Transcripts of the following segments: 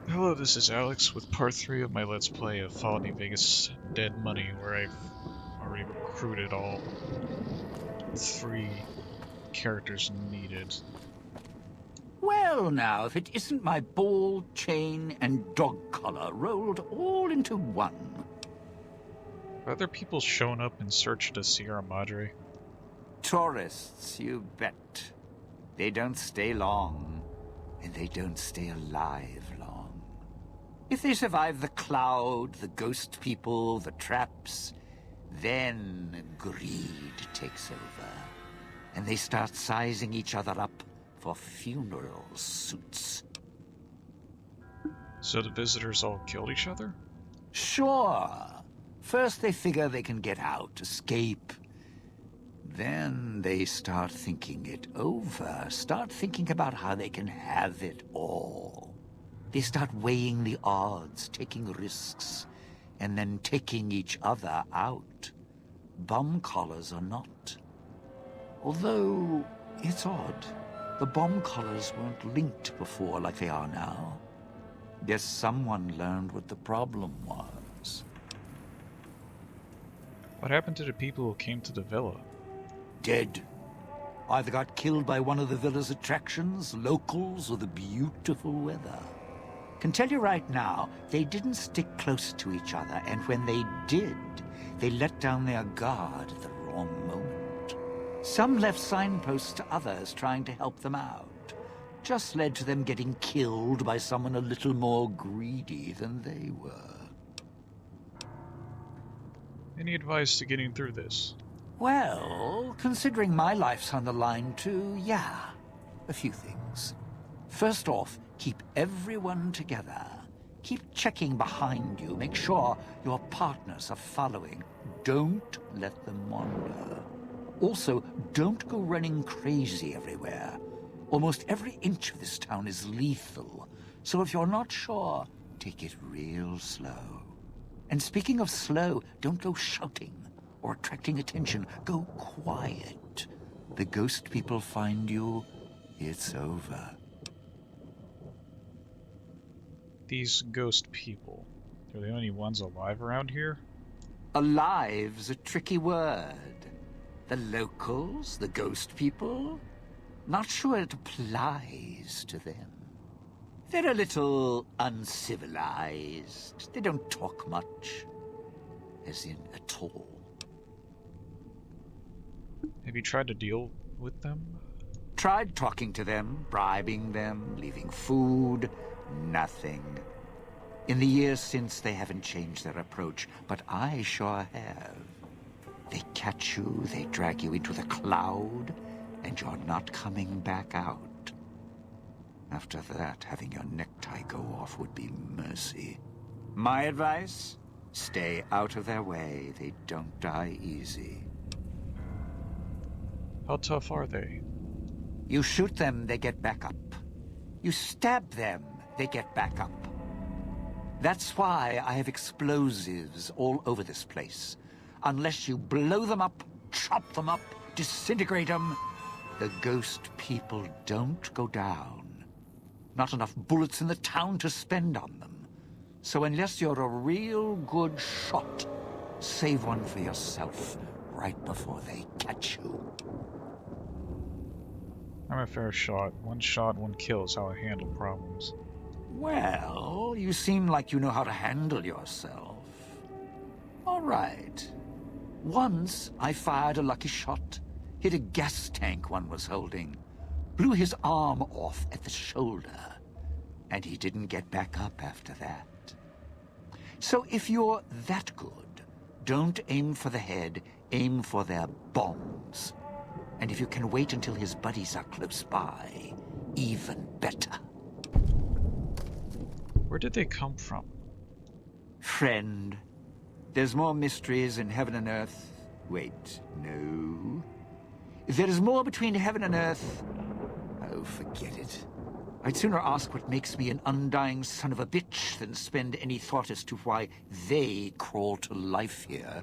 Hello, this is Alex with part 3 of my Let's Play of Fallout New Vegas Dead Money, where I've already recruited all 3 characters needed. Well now, if it isn't my ball, chain, and dog collar rolled all into one. Have other people shown up in search of the Sierra Madre? Tourists, you bet. They don't stay long, and they don't stay alive long. If they survive the cloud, the ghost people, the traps, then greed takes over, and they start sizing each other up for funeral suits. So the visitors all killed each other? Sure. First they figure they can get out, escape. Then they start thinking it over, start thinking about how they can have it all. They start weighing the odds, taking risks, and then taking each other out. Bomb collars or not. Although, it's odd. The bomb collars weren't linked before like they are now. Guess someone learned what the problem was. What happened to the people who came to the villa? Dead. Either got killed by one of the villa's attractions, locals, or the beautiful weather. Can tell you right now, they didn't stick close to each other, and when they did, they let down their guard at the wrong moment. Some left signposts to others trying to help them out. Just led to them getting killed by someone a little more greedy than they were. Any advice to getting through this? Well, considering my life's on the line too, yeah, a few things. First off, keep everyone together. Keep checking behind you. Make sure your partners are following. Don't let them wander. Also, don't go running crazy everywhere. Almost every inch of this town is lethal. So if you're not sure, take it real slow. And speaking of slow, don't go shouting or attracting attention. Go quiet. The ghost people find you, it's over. These ghost people, they're the only ones alive around here? Alive's a tricky word. The locals, the ghost people, not sure it applies to them. They're a little uncivilized. They don't talk much, as in at all. Have you tried to deal with them? Tried talking to them, bribing them, leaving food, nothing. In the years since, they haven't changed their approach, but I sure have. They catch you, they drag you into the cloud, and you're not coming back out. After that, having your necktie go off would be mercy. My advice? Stay out of their way. They don't die easy. How tough are they? You shoot them, they get back up. You stab them, they get back up. That's why I have explosives all over this place. Unless you blow them up, chop them up, disintegrate them, the ghost people don't go down. Not enough bullets in the town to spend on them. So unless you're a real good shot, save one for yourself right before they catch you. I'm a fair shot. One shot, one kill is how I handle problems. Well, you seem like you know how to handle yourself. All right. Once I fired a lucky shot, hit a gas tank one was holding, blew his arm off at the shoulder, and he didn't get back up after that. So if you're that good, don't aim for the head, aim for their bombs. And if you can wait until his buddies are close by, even better. Where did they come from? Friend, there's more mysteries in heaven and earth. Wait, no. There is more between heaven and earth. Oh, forget it. I'd sooner ask what makes me an undying son of a bitch than spend any thought as to why they crawl to life here.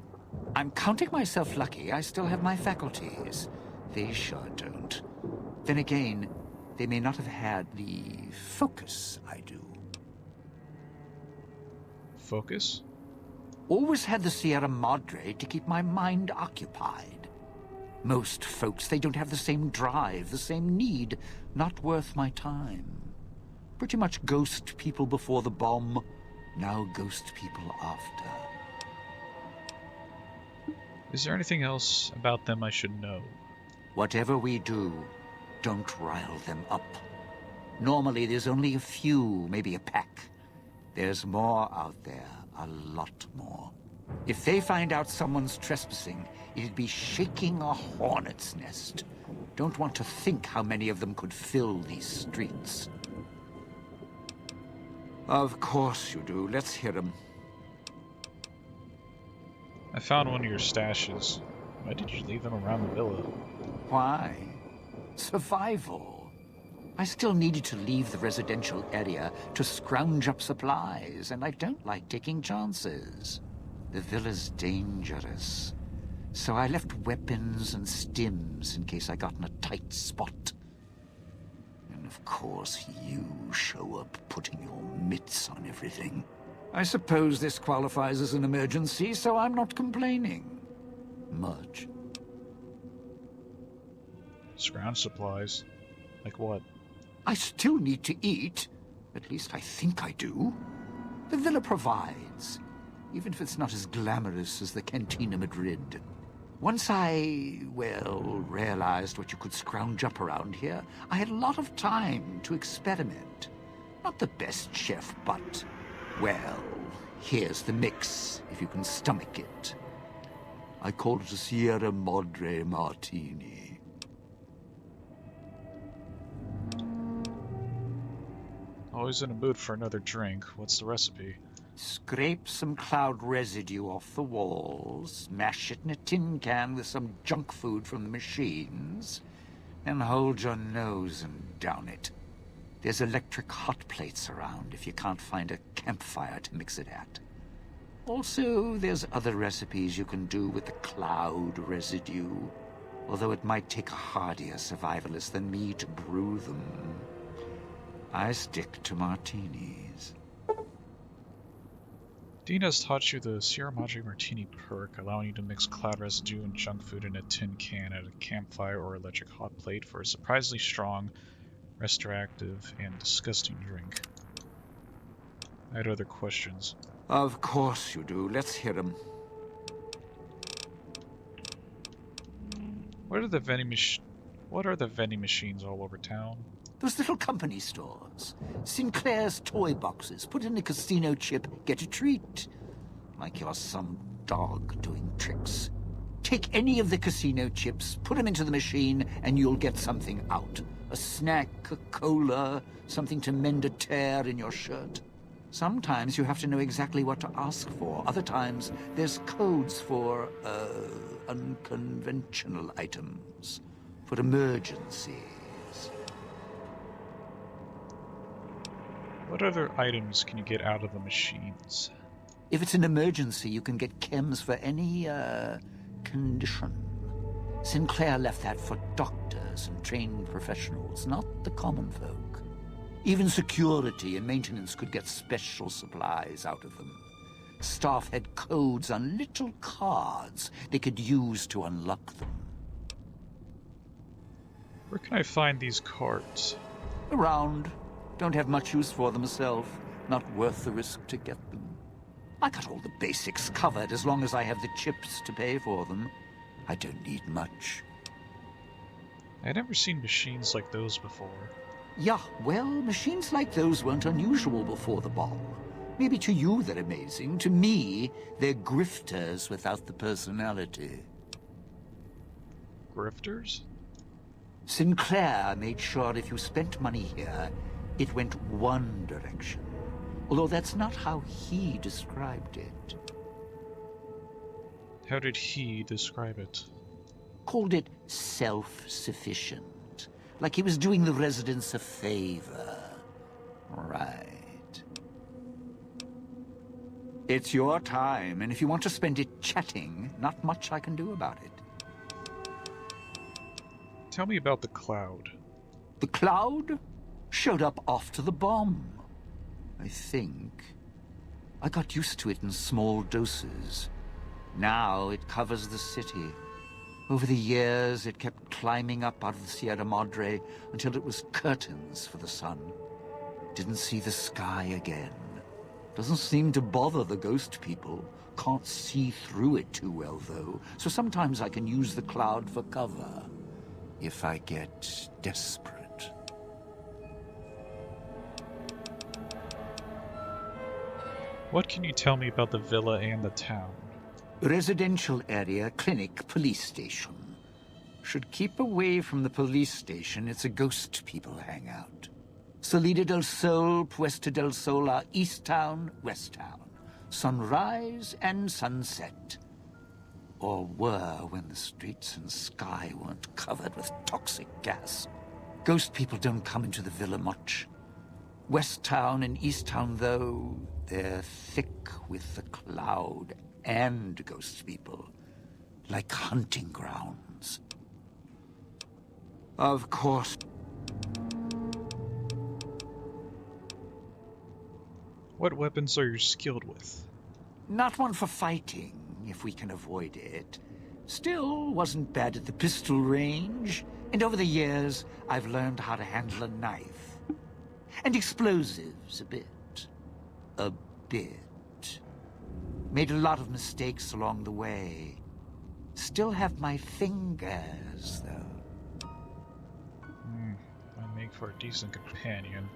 I'm counting myself lucky I still have my faculties. They sure don't. Then again, they may not have had the focus I do. focus? Always had the Sierra Madre to keep my mind occupied. Most folks, they don't have the same drive, the same need. Not worth my time. Pretty much ghost people before the bomb, now ghost people after. Is there anything else about them I should know? Whatever we do, don't rile them up. Normally there's only a few, maybe a pack. There's more out there, a lot more. If they find out someone's trespassing, it'd be shaking a hornet's nest. Don't want to think how many of them could fill these streets. Of course you do. Let's hear them. I found one of your stashes. Why did you leave them around the villa? Why? Survival. I still needed to leave the residential area to scrounge up supplies, and I don't like taking chances. The villa's dangerous. So I left weapons and stims in case I got in a tight spot. And of course you show up putting your mitts on everything. I suppose this qualifies as an emergency, so I'm not complaining. Much. Scrounge supplies? Like what? I still need to eat. At least I think I do. The villa provides, even if it's not as glamorous as the Cantina Madrid. Once I, well, realized what you could scrounge up around here, I had a lot of time to experiment. Not the best chef, but, well, here's the mix, if you can stomach it. I call it a Sierra Madre Martini. Always in a mood for another drink. What's the recipe? Scrape some cloud residue off the walls, mash it in a tin can with some junk food from the machines, and hold your nose and down it. There's electric hot plates around if you can't find a campfire to mix it at. Also, there's other recipes you can do with the cloud residue, although it might take a hardier survivalist than me to brew them. I stick to martinis. Dean has taught you the Sierra Madre Martini perk, allowing you to mix cloud residue and junk food in a tin can at a campfire or electric hot plate for a surprisingly strong, restorative, and disgusting drink. I had other questions. Of course you do. Let's hear them. What are the vending machines all over town? Those little company stores. Sinclair's toy boxes. Put in a casino chip, get a treat. Like you're some dog doing tricks. Take any of the casino chips, put them into the machine, and you'll get something out. A snack, a cola, something to mend a tear in your shirt. Sometimes you have to know exactly what to ask for. Other times, there's codes for, unconventional items. For emergencies. What other items can you get out of the machines? If it's an emergency, you can get chems for any, condition. Sinclair left that for doctors and trained professionals, not the common folk. Even security and maintenance could get special supplies out of them. Staff had codes on little cards they could use to unlock them. Where can I find these cards? Around. Don't have much use for them myself. Not worth the risk to get them. I got all the basics covered as long as I have the chips to pay for them. I don't need much. I'd never seen machines like those before. Yeah, well, machines like those weren't unusual before the bomb. Maybe to you they're amazing. To me, they're grifters without the personality. Grifters? Sinclair made sure if you spent money here, it went one direction. Although that's not how he described it. How did he describe it? Called it self-sufficient. Like he was doing the residents a favor. Right. It's your time, and if you want to spend it chatting, not much I can do about it. Tell me about the cloud. The cloud showed up after the bomb, I think. I got used to it in small doses. Now it covers the city. Over the years, it kept climbing up out of the Sierra Madre until it was curtains for the sun. Didn't see the sky again. Doesn't seem to bother the ghost people. Can't see through it too well, though, so sometimes I can use the cloud for cover. If I get desperate. What can you tell me about the villa and the town? Residential area, clinic, police station. Should keep away from the police station. It's a ghost people hangout. Salida del Sol, Puesta del Sol are East Town, West Town. Sunrise and sunset. Or were when the streets and sky weren't covered with toxic gas. Ghost people don't come into the villa much. West Town and East Town, though, they're thick with the cloud and ghost people. Like hunting grounds. Of course. What weapons are you skilled with? Not one for fighting, if we can avoid it. Still, wasn't bad at the pistol range. And over the years, I've learned how to handle a knife. And explosives, a bit. A bit. Made a lot of mistakes along the way. Still have my fingers, though. I make for a decent companion.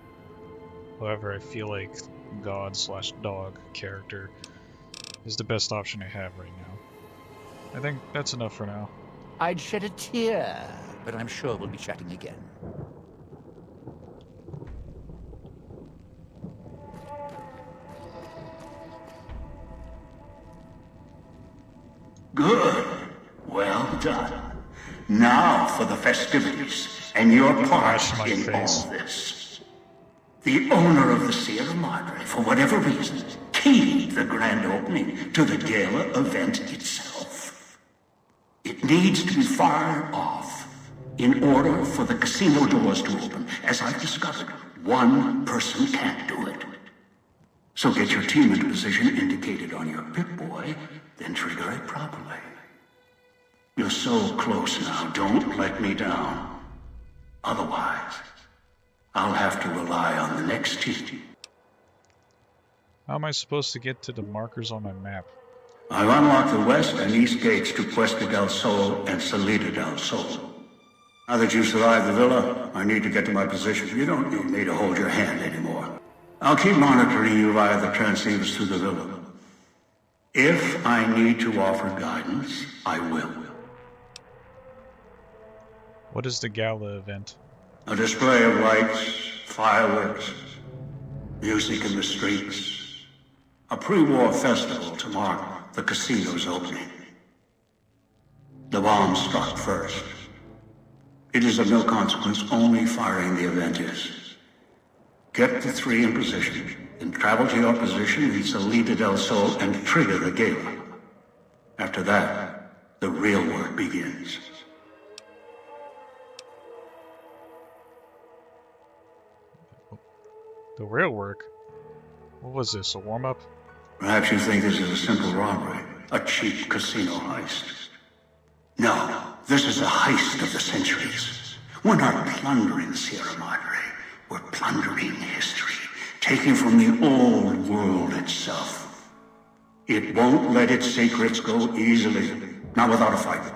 However, I feel like God/dog character is the best option I have right now. I think that's enough for now. I'd shed a tear, but I'm sure we'll be chatting again. Good. Well done. Now for the festivities and your part Smash my in face. all this. The owner of the Sierra Madre, for whatever reason, keyed the grand opening to the gala event itself. It needs to be fired off in order for the casino doors to open. As I've discovered, one person can't do it. So get your team into position indicated on your Pip-Boy, then trigger it properly. You're so close now, don't let me down. Otherwise, I'll have to rely on the next team. How am I supposed to get to the markers on my map? I've unlocked the west and east gates to Puesta del Sol and Salida del Sol. Now that you've survived the villa, I need to get to my position. You don't need me to hold your hand anymore. I'll keep monitoring you via the transceivers through the villa. If I need to offer guidance, I will. What is the gala event? A display of lights, fireworks, music in the streets. A pre-war festival to mark the casino's opening. The bomb struck first. It is of no consequence, only firing the event is. Get the three in position, then travel to your position in Salida del Sol and trigger the gala. After that, the real work begins. The real work? What was this, a warm-up? Perhaps you think this is a simple robbery, a cheap casino heist. No, this is a heist of the centuries. We're not plundering Sierra Madre. We're plundering history, taking from the old world itself. It won't let its secrets go easily, not without a fight.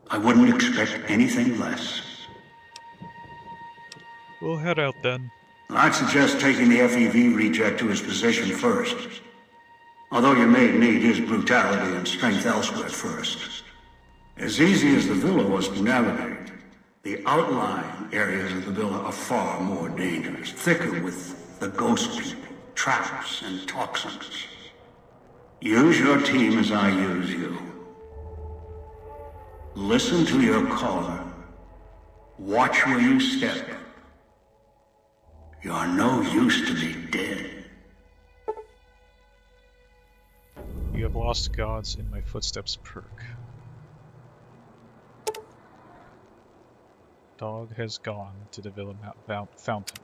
I wouldn't expect anything less. We'll head out then. I'd suggest taking the FEV reject to his position first. Although you may need his brutality and strength elsewhere first. As easy as the villa was to navigate, the outlying areas of the villa are far more dangerous, thicker with the ghost people, traps, and toxins. Use your team as I use you. Listen to your caller. Watch where you step. You're no use to me dead. You have lost gods in my footsteps perk. Dog has gone to the villa fountain.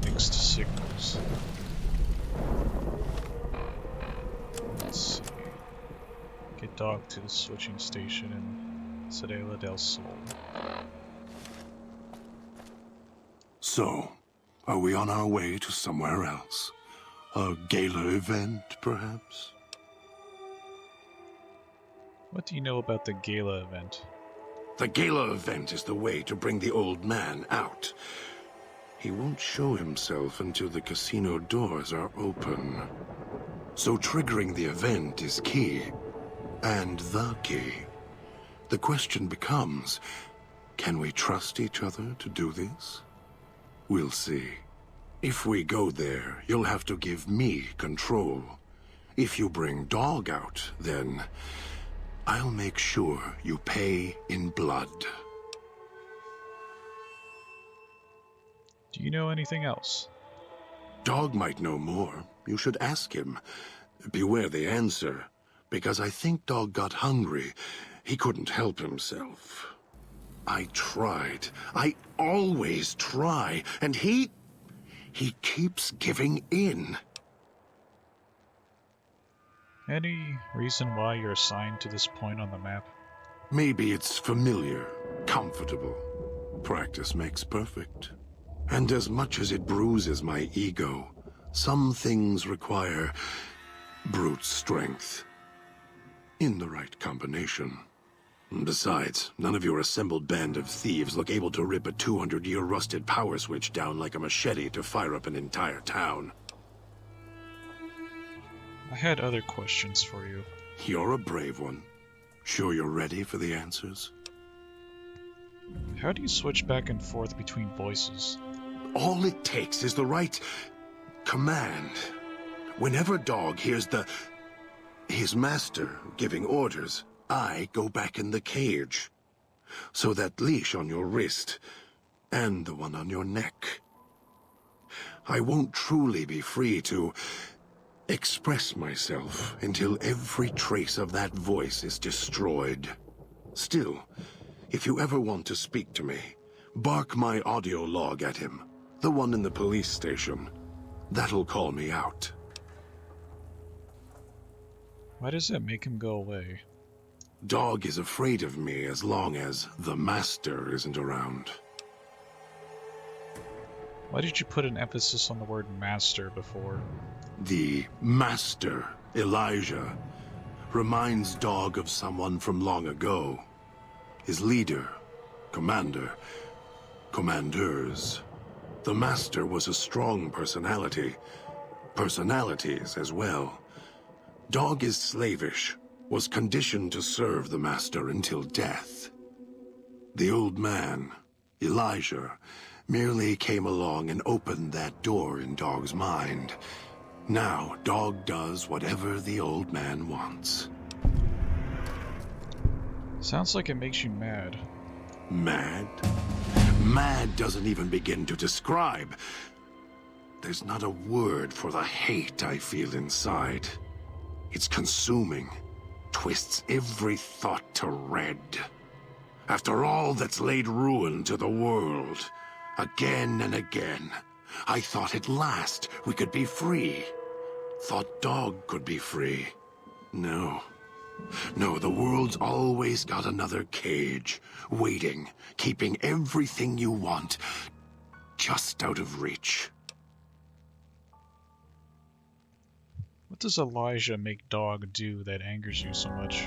Mixed signals. Let's see. Get dog to the switching station in Ciudadela del Sol. So, are we on our way to somewhere else? A gala event, perhaps? What do you know about the gala event? The gala event is the way to bring the old man out. He won't show himself until the casino doors are open. So triggering the event is key. And the key. The question becomes, can we trust each other to do this? We'll see. If we go there, you'll have to give me control. If you bring Dog out, then I'll make sure you pay in blood. Do you know anything else? Dog might know more. You should ask him. Beware the answer, because I think Dog got hungry. He couldn't help himself. I tried. I always try, and he keeps giving in. Any reason why you're assigned to this point on the map? Maybe it's familiar, comfortable. Practice makes perfect. And as much as it bruises my ego, some things require brute strength. In the right combination. Besides, none of your assembled band of thieves look able to rip a 200-year rusted power switch down like a machete to fire up an entire town. I had other questions for you. You're a brave one. Sure you're ready for the answers? How do you switch back and forth between voices? All it takes is the right command. Whenever Dog hears his master giving orders, I go back in the cage. So that leash on your wrist, and the one on your neck. I won't truly be free to express myself until every trace of that voice is destroyed. Still, if you ever want to speak to me, bark my audio log at him, the one in the police station. That'll call me out. Why does that make him go away? Dog is afraid of me as long as the master isn't around. Why did you put an emphasis on the word master before? The master, Elijah, reminds Dog of someone from long ago. His leader, commander, commanders. The master was a strong personality. Personalities as well. Dog is slavish, was conditioned to serve the master until death. The old man, Elijah, merely came along and opened that door in Dog's mind. Now, Dog does whatever the old man wants. Sounds like it makes you mad. Mad? Mad doesn't even begin to describe. There's not a word for the hate I feel inside. It's consuming. Twists every thought to red. After all that's laid ruin to the world, again and again, I thought at last we could be free. Thought Dog could be free. No. No, the world's always got another cage, waiting, keeping everything you want just out of reach. What does Elijah make Dog do that angers you so much?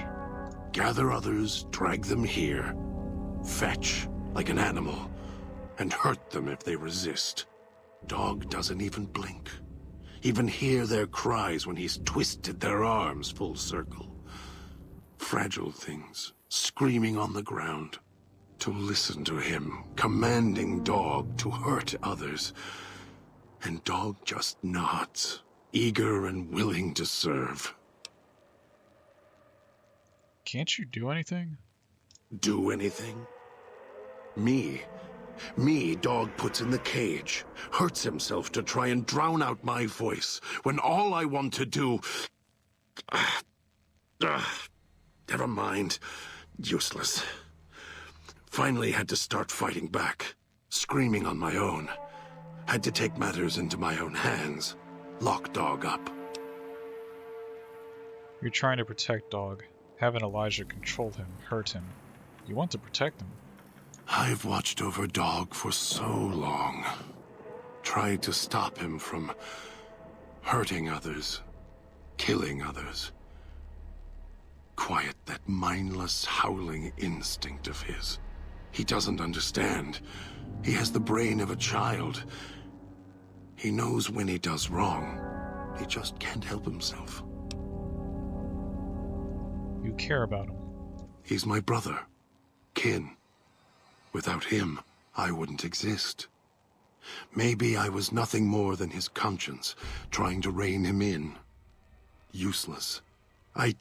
Gather others, drag them here, fetch like an animal, and hurt them if they resist. Dog doesn't even blink. Even hear their cries when he's twisted their arms full circle. Fragile things, screaming on the ground. To listen to him, commanding Dog to hurt others. And Dog just nods, eager and willing to serve. Can't you do anything? Do anything? Me, Dog puts in the cage, hurts himself to try and drown out my voice, when all I want to do... Never mind. Useless. Finally had to start fighting back, screaming on my own. Had to take matters into my own hands. Lock Dog up. You're trying to protect Dog. Having Elijah control him, hurt him. You want to protect him. I've watched over Dog for so long. Tried to stop him from hurting others, killing others. Quiet that mindless, howling instinct of his. He doesn't understand. He has the brain of a child. He knows when he does wrong. He just can't help himself. You care about him. He's my brother. Kin. Without him, I wouldn't exist. Maybe I was nothing more than his conscience, trying to rein him in. Useless. I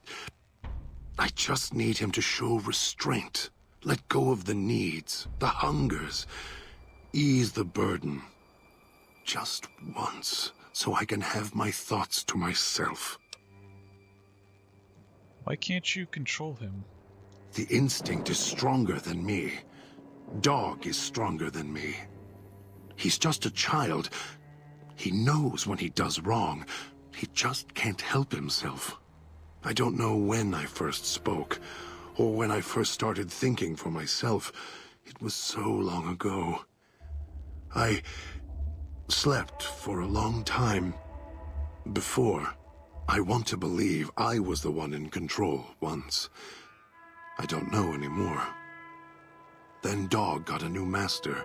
just need him to show restraint. Let go of the needs, the hungers. Ease the burden. Just once, so I can have my thoughts to myself. Why can't you control him? The instinct is stronger than me. Dog is stronger than me. He's just a child. He knows when he does wrong. He just can't help himself. I don't know when I first spoke, or when I first started thinking for myself. It was so long ago. I slept for a long time. Before, I want to believe I was the one in control once. I don't know anymore. Then Dog got a new master,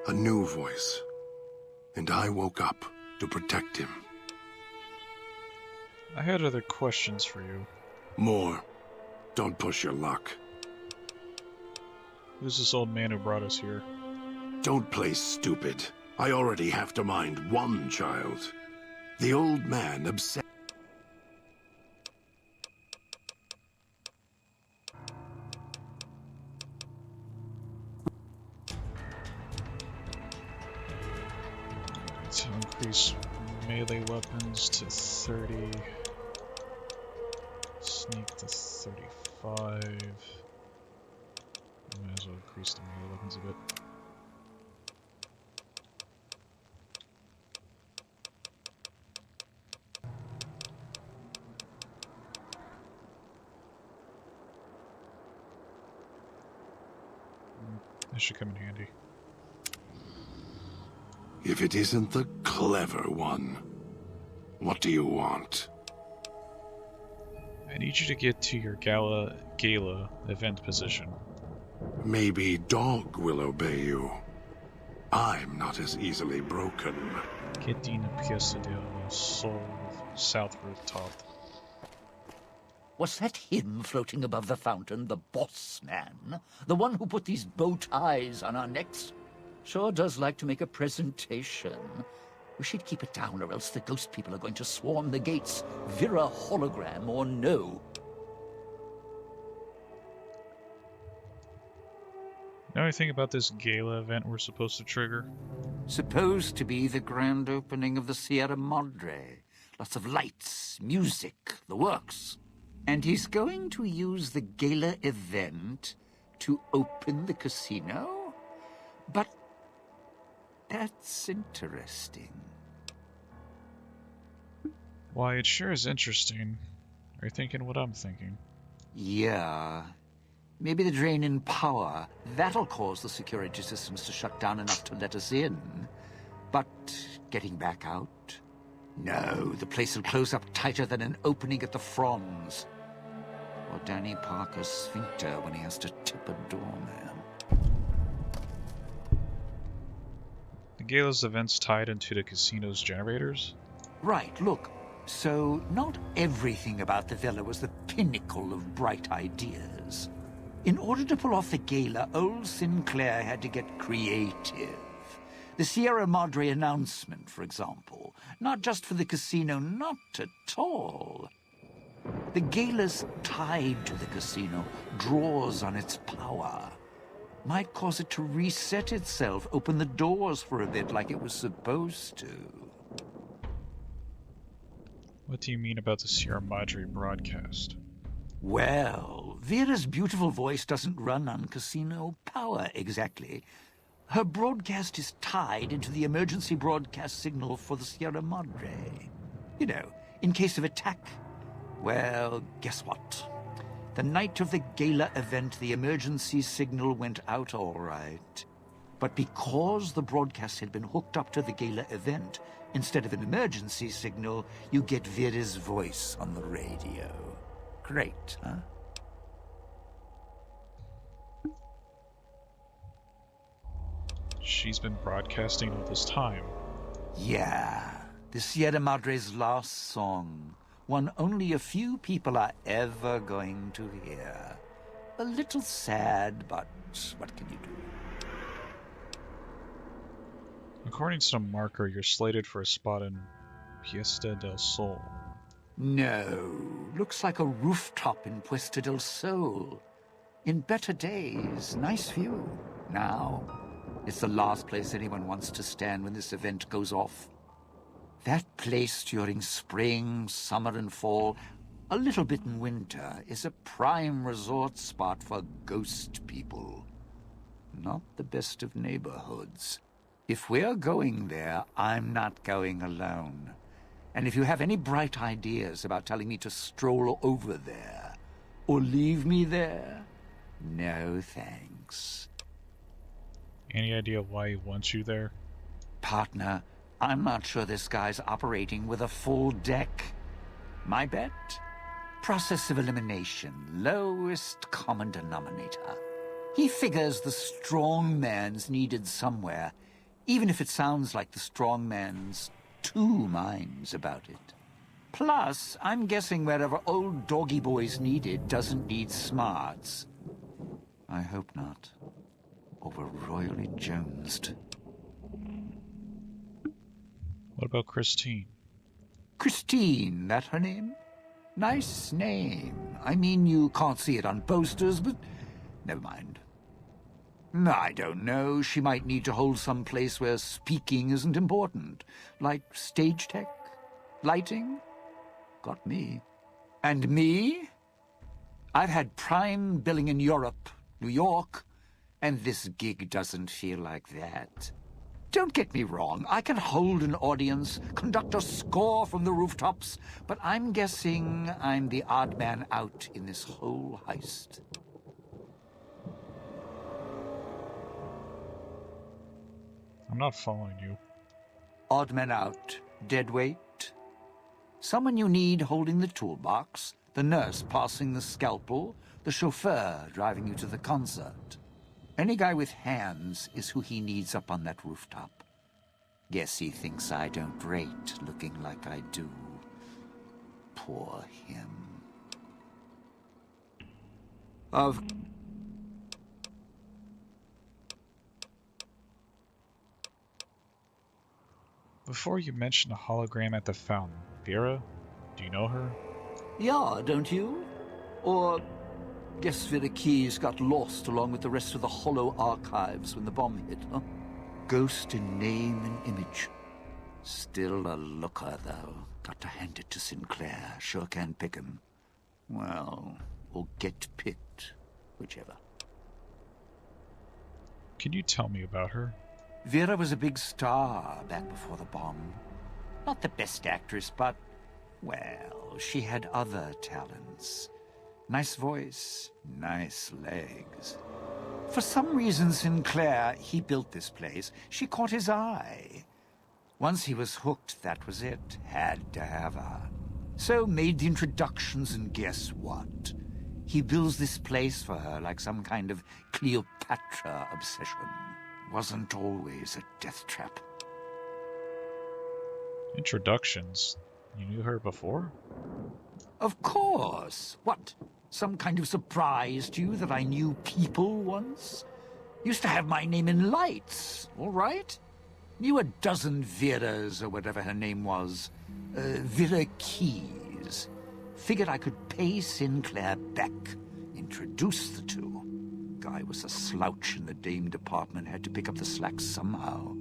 a new voice. And I woke up to protect him. I had other questions for you. More. Don't push your luck. Who's this old man who brought us here? Don't play stupid. I already have to mind one child. The old man obsessed. To increase melee weapons to 30. Sneak to 35. Might as well increase the melee weapons a bit. This should come in handy. If it isn't the clever one, what do you want? I need you to get to your gala event position. Maybe Dog will obey you. I'm not as easily broken. Get in a Piazza del Sol south rooftop. Was that him floating above the fountain, the boss man? The one who put these bow ties on our necks? Sure does like to make a presentation. We should keep it down, or else the ghost people are going to swarm the gates, Vira hologram or no. Know anything about this gala event we're supposed to trigger? Supposed to be the grand opening of the Sierra Madre. Lots of lights, music, the works. And he's going to use the gala event to open the casino? But that's interesting. Why, it sure is interesting. Are you thinking what I'm thinking? Yeah. Maybe the drain in power. That'll cause the security systems to shut down enough to let us in. But getting back out? No, the place will close up tighter than an opening at the Fronds. Or Danny Parker's sphincter when he has to tip a doorman. The gala's events tied into the casino's generators? Right, look. So, not everything about the villa was the pinnacle of bright ideas. In order to pull off the gala, old Sinclair had to get creative. The Sierra Madre announcement, for example. Not just for the casino, not at all. The gala's tied to the casino, draws on its power. Might cause it to reset itself, open the doors for a bit like it was supposed to. What do you mean about the Sierra Madre broadcast? Well, Vera's beautiful voice doesn't run on casino power exactly. Her broadcast is tied into the emergency broadcast signal for the Sierra Madre. You know, in case of attack. Well, guess what? The night of the gala event, the emergency signal went out all right. But because the broadcast had been hooked up to the gala event, instead of an emergency signal, you get Vera's voice on the radio. Great, huh? She's been broadcasting all this time. Yeah, the Sierra Madre's last song. One only a few people are ever going to hear. A little sad, but what can you do? According to the marker, you're slated for a spot in Puesta del Sol. No, looks like a rooftop in Puesta del Sol. In better days, nice view. Now, it's the last place anyone wants to stand when this event goes off. That place during spring, summer and fall, a little bit in winter, is a prime resort spot for ghost people. Not the best of neighborhoods. If we're going there, I'm not going alone. And if you have any bright ideas about telling me to stroll over there, or leave me there, no thanks. Any idea why he wants you there? Partner, I'm not sure this guy's operating with a full deck. My bet? Process of elimination, lowest common denominator. He figures the strong man's needed somewhere, even if it sounds like the strong man's two minds about it. Plus, I'm guessing wherever old doggy boy's needed doesn't need smarts. I hope not. Or we're royally jonesed. What about Christine? Christine, that her name? Nice name. I mean, you can't see it on posters, but never mind. I don't know. She might need to hold some place where speaking isn't important. Like stage tech? Lighting? Got me. And me? I've had prime billing in Europe, New York, and this gig doesn't feel like that. Don't get me wrong, I can hold an audience, conduct a score from the rooftops, but I'm guessing I'm the odd man out in this whole heist. I'm not following you. Odd man out, dead weight. Someone you need holding the toolbox, the nurse passing the scalpel, the chauffeur driving you to the concert. Any guy with hands is who he needs up on that rooftop. Guess he thinks I don't rate looking like I do. Poor him. Before you mentioned a hologram at the fountain, Vera? Do you know her? Yeah, don't you? Or guess Vera Keys got lost along with the rest of the Hollow archives when the bomb hit, huh? Ghost in name and image. Still a looker, though. Got to hand it to Sinclair. Sure can pick him. Well, or get picked. Whichever. Can you tell me about her? Vera was a big star back before the bomb. Not the best actress, but, well, she had other talents. Nice voice, nice legs. For some reason, Sinclair, he built this place. She caught his eye. Once he was hooked, that was it. Had to have her. So made the introductions, and guess what? He builds this place for her like some kind of Cleopatra obsession. Wasn't always a death trap. Introductions? You knew her before? Of course. What? Some kind of surprise to you that I knew people once? Used to have my name in lights, all right? Knew a dozen Veras, or whatever her name was. Vera Keys. Figured I could pay Sinclair back. Introduce the two. Guy was a slouch in the dame department, had to pick up the slack somehow.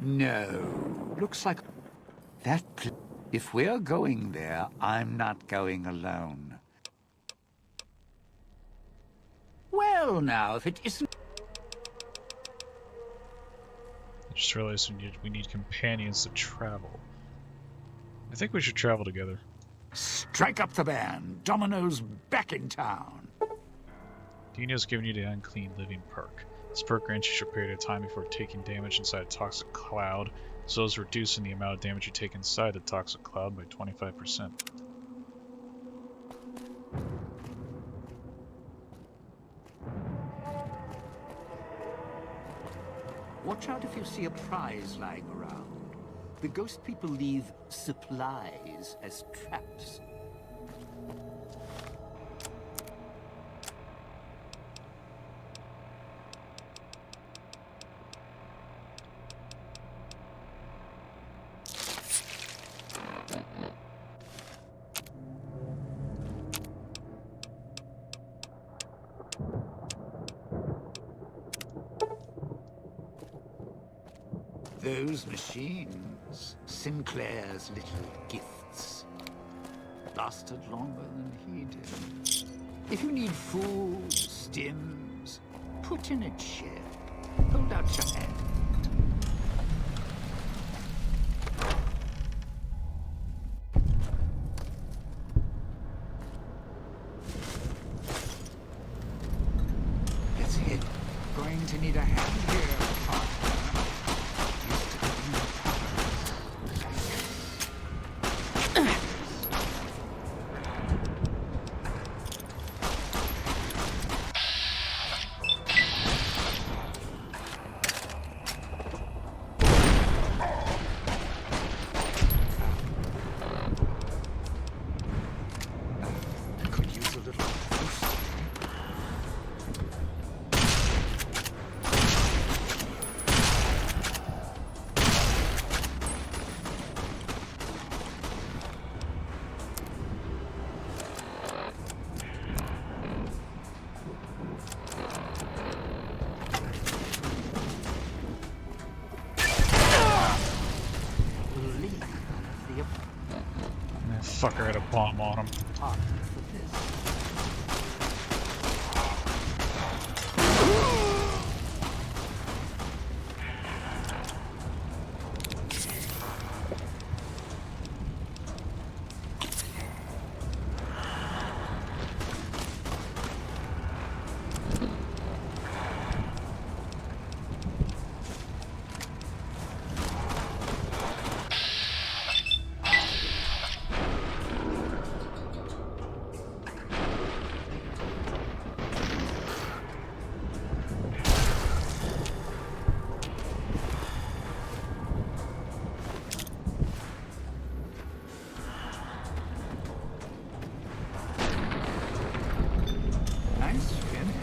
No. Looks like that... If we're going there, I'm not going alone. Well, now, if it isn't... I just realized we need companions to travel. I think we should travel together. Strike up the band. Domino's back in town. Dino's giving you the Unclean Living perk. This perk grants you a short period of time before taking damage inside a toxic cloud, as well as reducing the amount of damage you take inside the toxic cloud by 25%. Watch out if you see a prize lying around. The ghost people leave supplies as traps. Those machines, Sinclair's little gifts, lasted longer than he did. If you need food, stims, put in a chair. Hold out your hand. That's it. Going to need a hand here, partner. Used to be could use a little boost. Leave the That fucker had a bomb on him. apartment for this. Nice finish.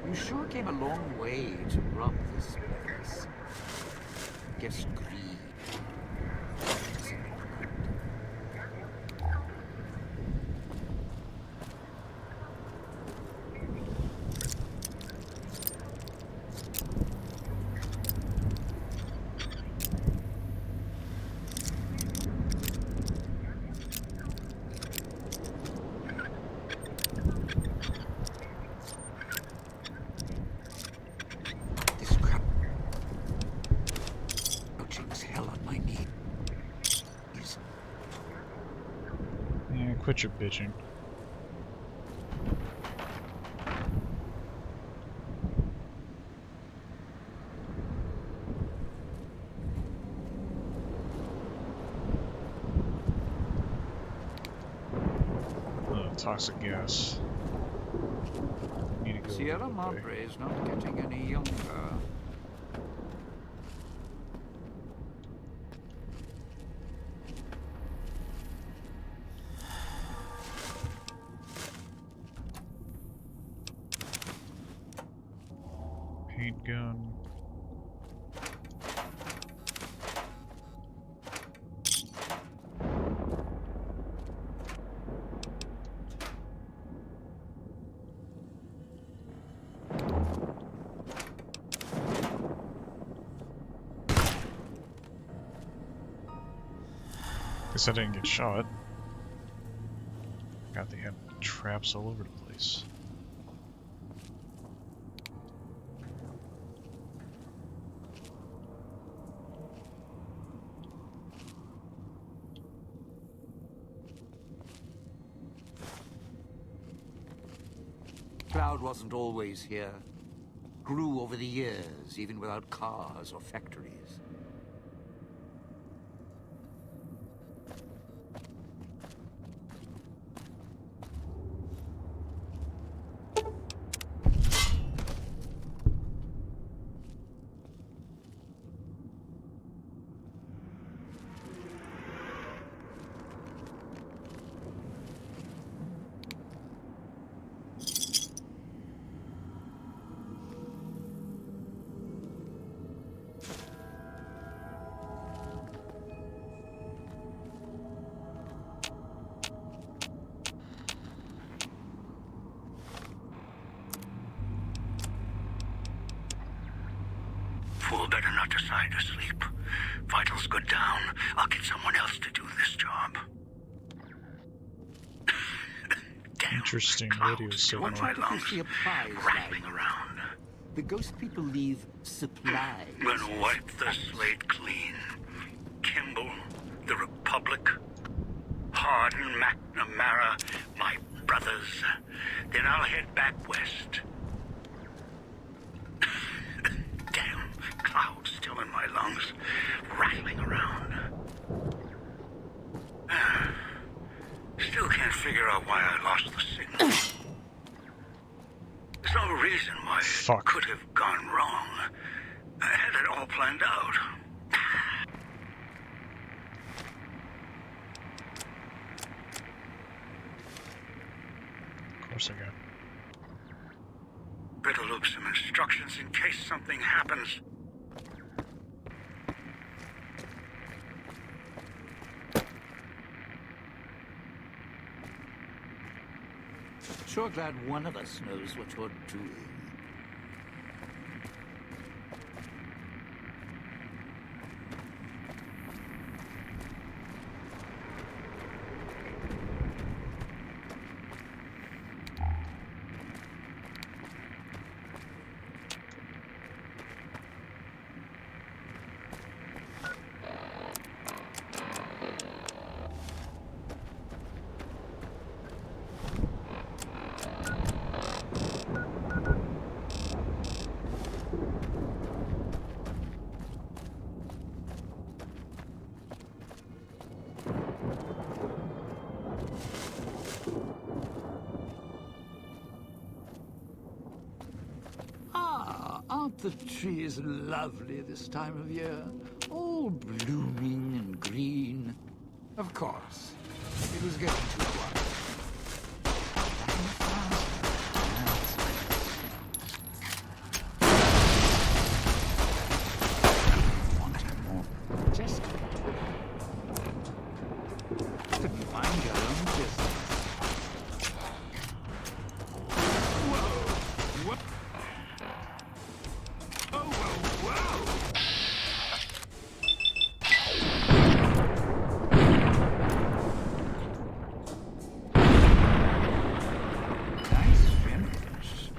You sure came a long way to rob this place. Guess greed. This crap. Ouching's hell on my knee. Yeah, quit your bitching. Toxic gas. Need to go Sierra that way. Madre is not getting any younger. paint gun. Guess I didn't get shot. God, they had traps all over the place. Cloud wasn't always here. Grew over the years, even without cars or factories. Fool better not decide to sleep. Vitals go down. I'll get someone else to do this job. Damn, Interesting clouds radio still in signal. my lungs, See a prize rattling lying around. The ghost people leave supplies. Gonna wipe the slate clean. Kimball, the Republic, Hardin, McNamara, my brothers. Then I'll head back west. Damn, clouds still in my lungs, rattling around. Still can't figure out why I lost the signal. There's no reason why it could have gone wrong. I had it all planned out. Of course I got. Better look some instructions in case something happens. Sure glad one of us knows what you're doing. Aren't the trees lovely this time of year? All blooming and green. Of course. It was getting too quiet. Just couldn't mind your own business. Whoa! What? Oh, whoa, whoa! Nice finish.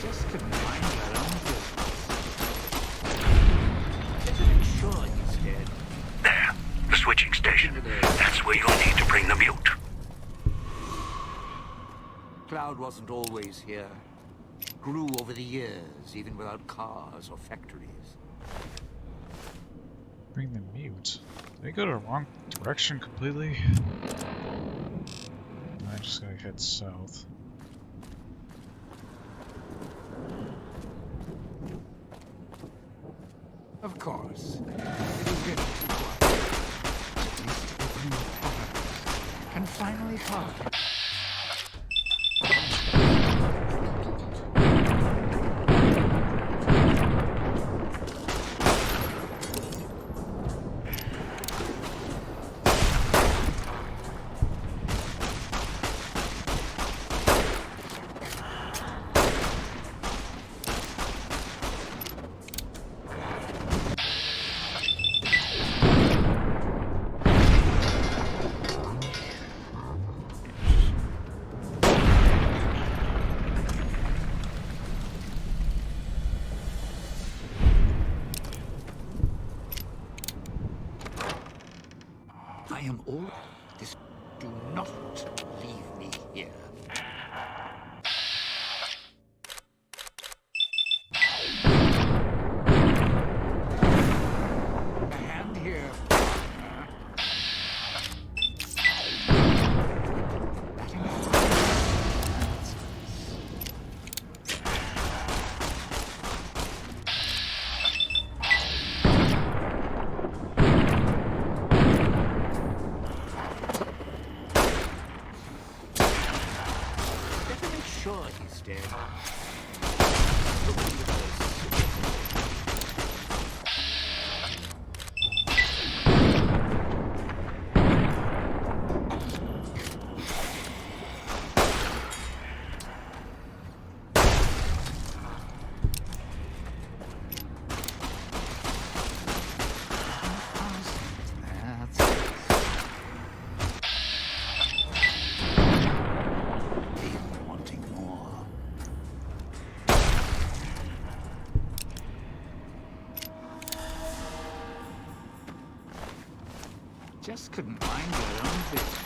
Just couldn't mind your own business. Better make sure he's dead. There, the switching station. That's where you'll need to bring the mute. Cloud wasn't always here. Grew over the years, even without cars or factories. Bring them mute. Did I go the wrong direction completely? I just gotta head south. Of course. It is getting too quiet. At least open your patterns. Can finally talk. I am all this. Do not leave me here. A hand here. Sure he's dead. Just couldn't mind your own business.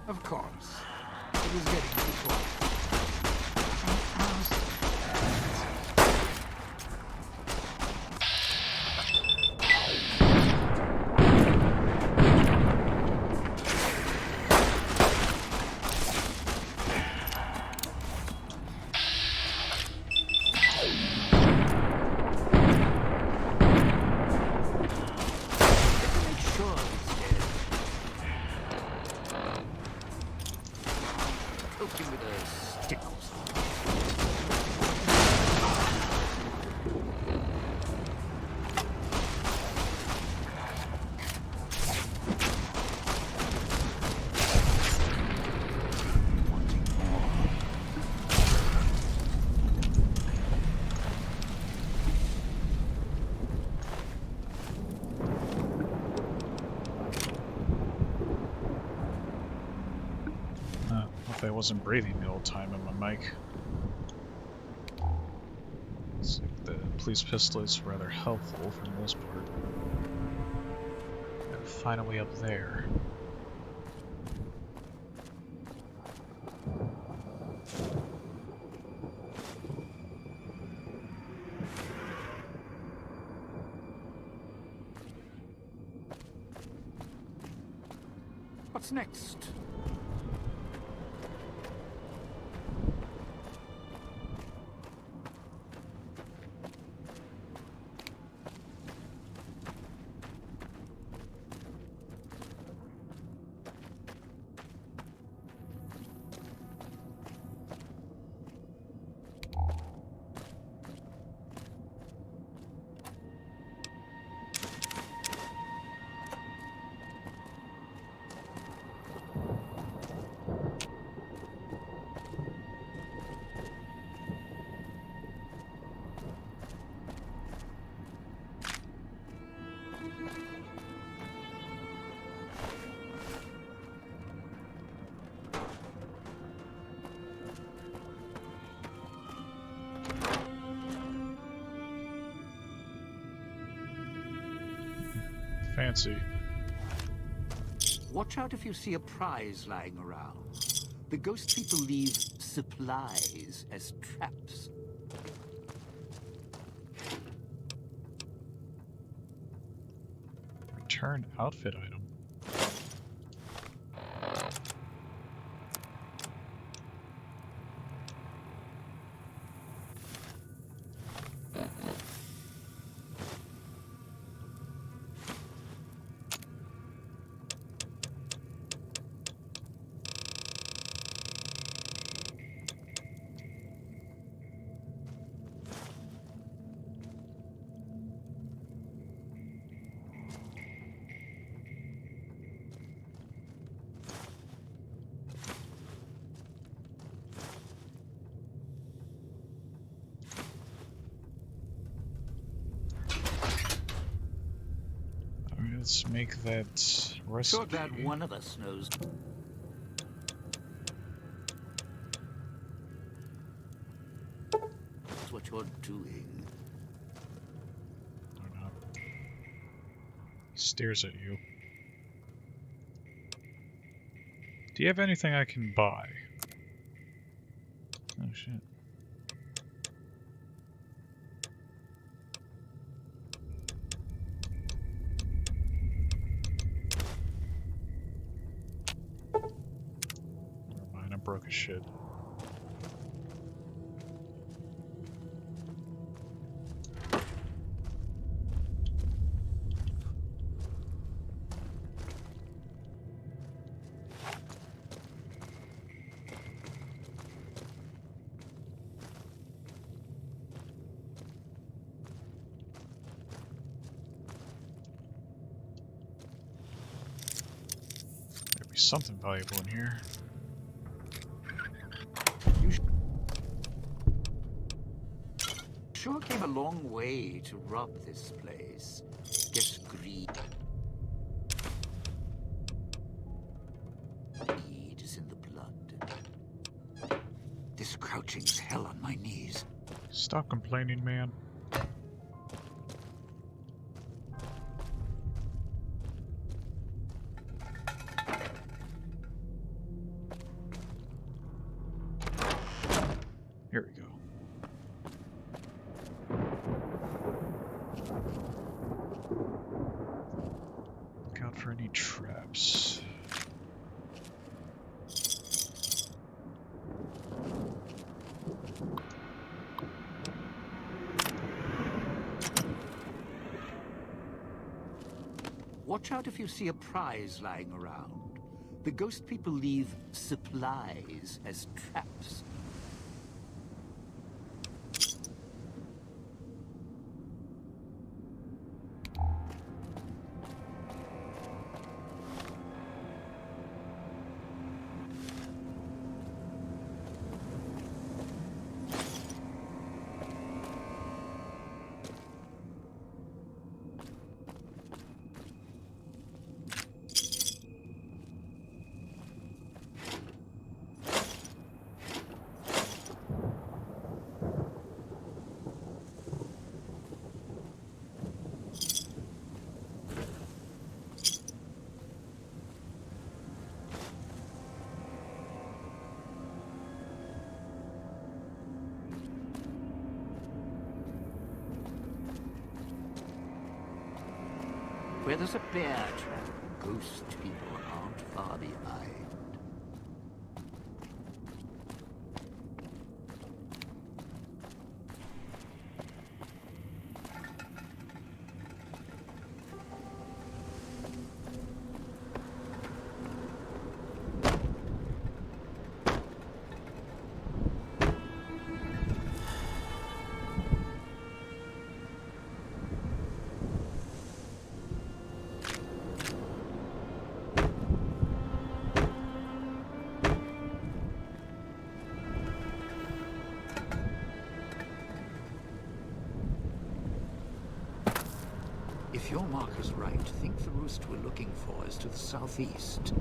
Of course. It was getting too quiet. I wasn't breathing the whole time in my mic. It's like the police pistol is rather helpful for the most part. Gotta find a way up there. What's next? Fancy. Watch out if you see a prize lying around. The ghost people leave supplies as traps. Return outfit item. Alright, let's make that recipe. Sure glad one of us knows. That's what you're doing. Or not. He stares at you. Do you have anything I can buy? Oh shit. Never mind, I broke a shit. There'd be something valuable in here. You sure came a long way to rob this place. Guess greed is in the blood. This crouching's hell on my knees. Stop complaining, man. Here we go. Look out for any traps. Watch out if you see a prize lying around. The ghost people leave supplies as traps. where there's a bear trap, ghost people aren't far behind. If your marker's right, think the roost we're looking for is to the southeast.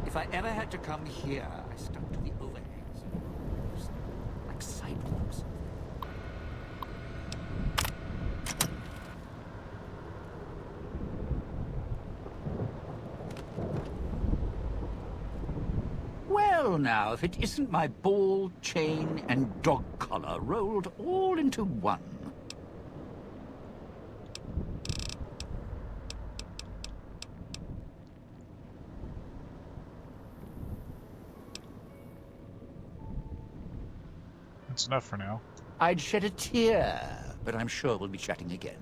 If I ever had to come here, I stuck to the overhangs and roofs, like sidewalks. Well now, if it isn't my ball, chain, and dog collar rolled all into one. That's enough for now. I'd shed a tear, but I'm sure we'll be chatting again.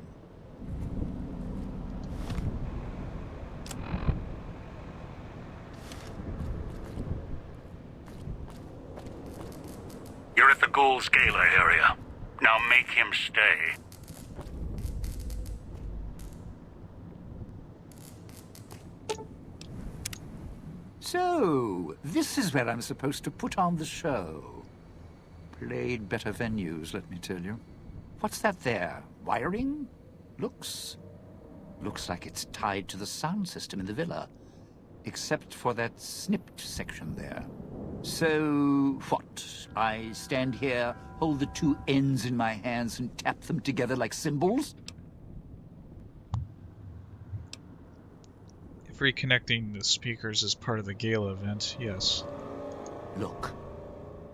You're at the Ghoul's Gala area. Now make him stay. So, this is where I'm supposed to put on the show. Played better venues, let me tell you. What's that there? Wiring? Looks like it's tied to the sound system in the villa. Except for that snipped section there. So, what? I stand here, hold the two ends in my hands and tap them together like cymbals? If reconnecting the speakers is part of the gala event, yes. Look,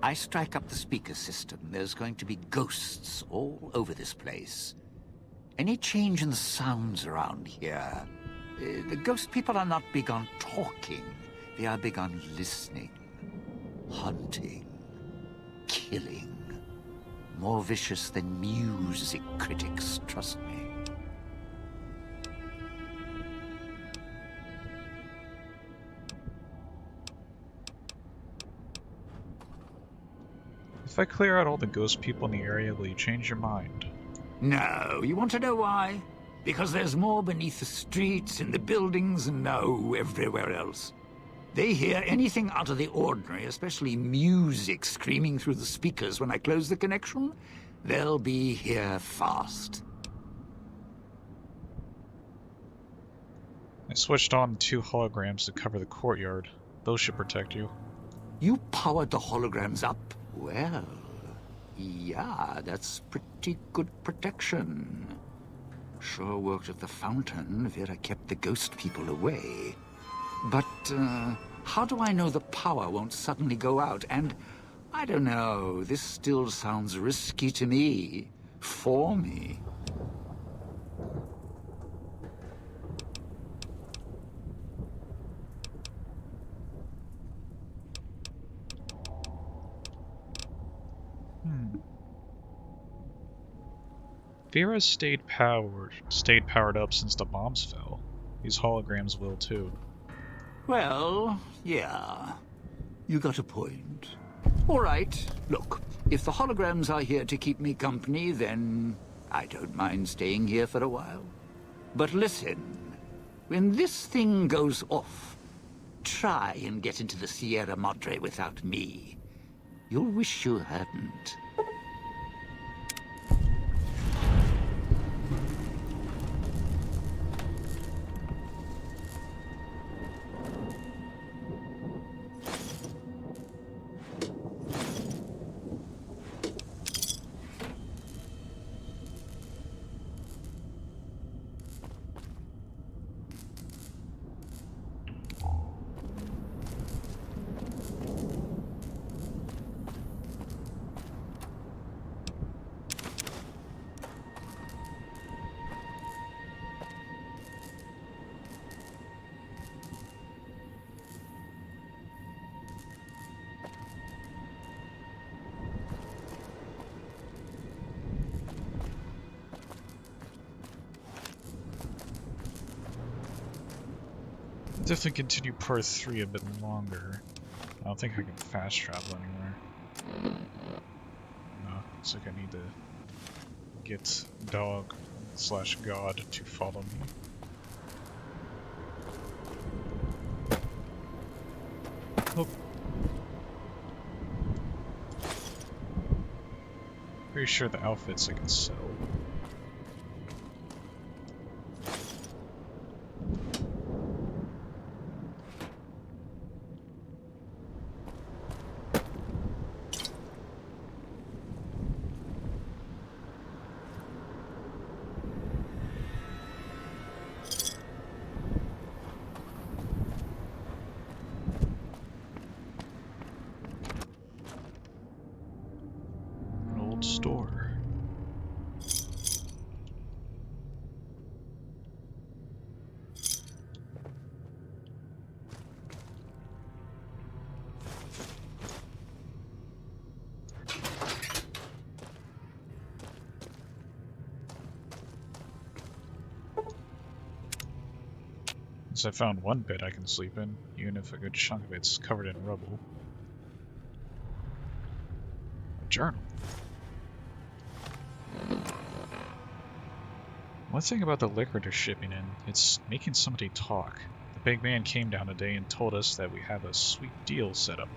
I strike up the speaker system. There's going to be ghosts all over this place. Any change in the sounds around here? The ghost people are not big on talking. They are big on listening, hunting, killing. More vicious than music critics, trust me. If I clear out all the ghost people in the area, will you change your mind? No, you want to know why? Because there's more beneath the streets, in the buildings, and no, everywhere else. They hear anything out of the ordinary, especially music screaming through the speakers when I close the connection. They'll be here fast. I switched on 2 holograms to cover the courtyard. Those should protect you. You powered the holograms up? Well, yeah, that's pretty good protection. Sure worked at the fountain. Vera kept the ghost people away. But, how do I know the power won't suddenly go out? And, I don't know, this still sounds risky to me. For me. Vera stayed powered up since the bombs fell. These holograms will too. Well, yeah. You got a point. All right, look. If the holograms are here to keep me company, then I don't mind staying here for a while. But listen, when this thing goes off, try and get into the Sierra Madre without me. You'll wish you hadn't. definitely continue part 3 a bit longer. I don't think I can fast travel anywhere. No, looks like I need to get dog slash god to follow me. Oh. Pretty sure the outfits I can sell. An old store. Since I found one bed I can sleep in, even if a good chunk of it's covered in rubble. A journal. One thing about the liquor they're shipping in, it's making somebody talk. The big man came down today and told us that we have a sweet deal set up.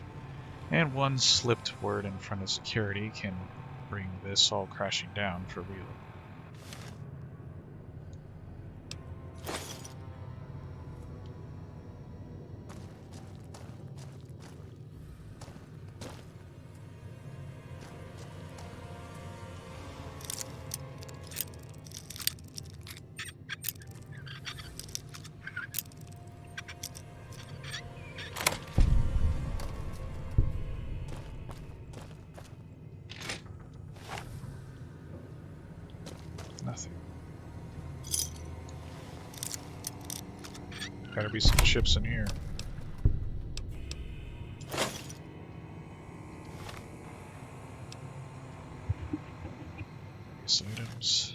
And one slipped word in front of security can bring this all crashing down for real. Nothing. Gotta be some chips in here. These items.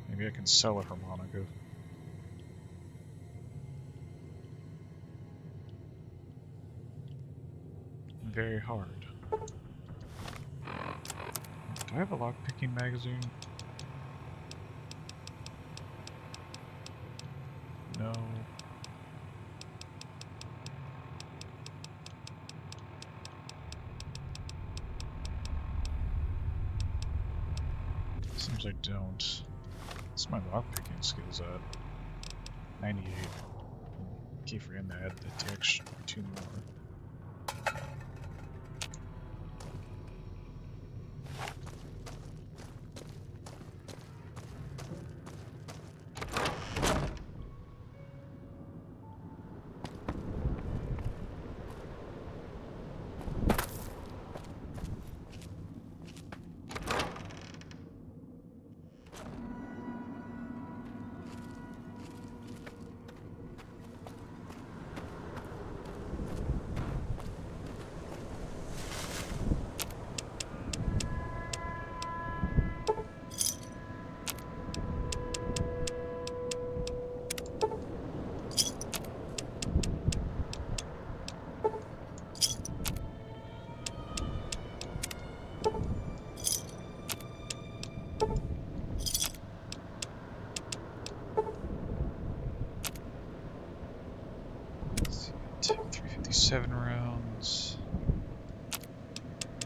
Maybe I can sell a harmonica. Very hard. Do I have a lockpicking magazine? No. Seems I don't. What's my lockpicking skills at? 98. Keep forgetting to add the extra 2 more. Take 357 rounds.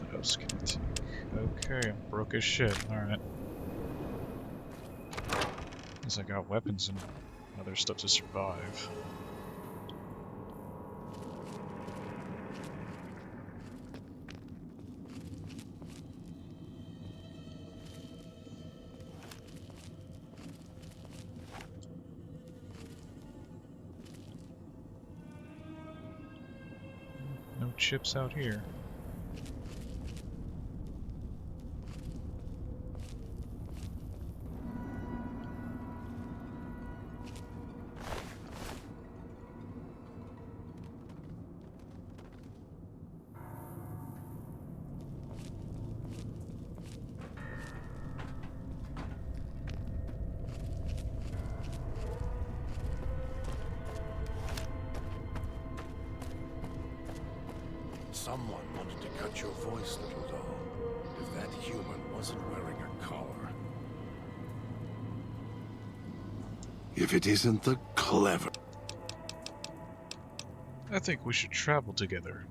What else can I take? Okay, I'm broke as shit. Alright. Guess I got weapons and other stuff to survive. No chips out here. Someone wanted to cut your voice, little doll. If that human wasn't wearing a collar. If it isn't the clever... I think we should travel together.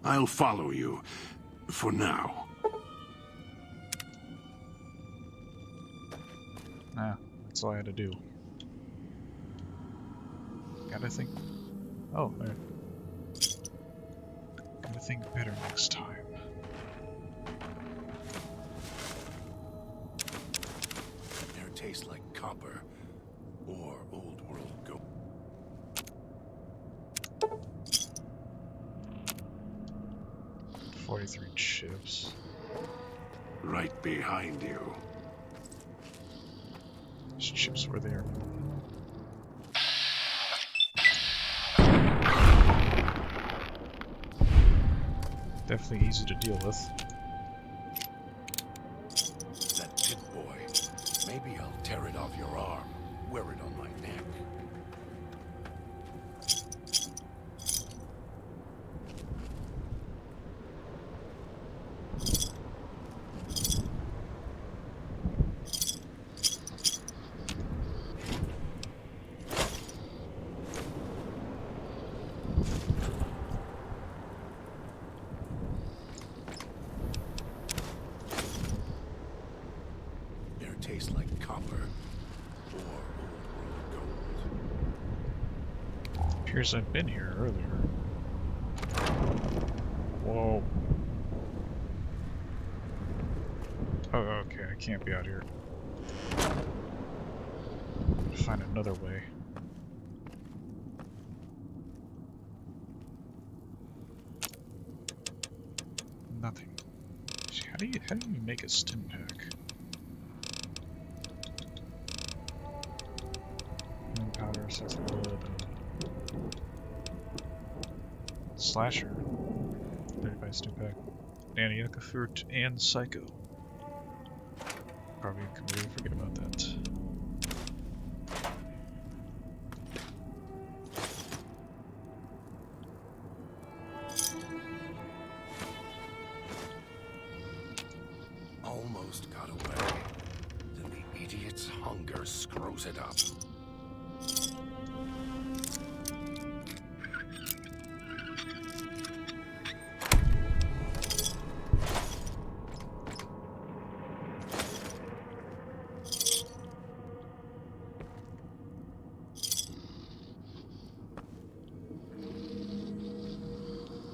I'll follow you. For now. Nah, that's all I had to do. Gotta think... Oh, there. Gotta think better next time. Air tastes like copper. Or old world gold. 43 chips. Right behind you. These chips were there. Definitely easy to deal with. That pit boy. Maybe I'll tear it off your arm. Wear it on my neck. Air tastes like copper. Or old world gold. Appears I've been here earlier. Whoa. Oh, okay, I can't be out here. Find another way. Nothing. How do you make a stim pack? Powder, accessible wood, slasher. 35 stim pack. Aniaka fruit and psycho. Probably completely forget about that. Almost got away. Then the idiot's hunger screws it up.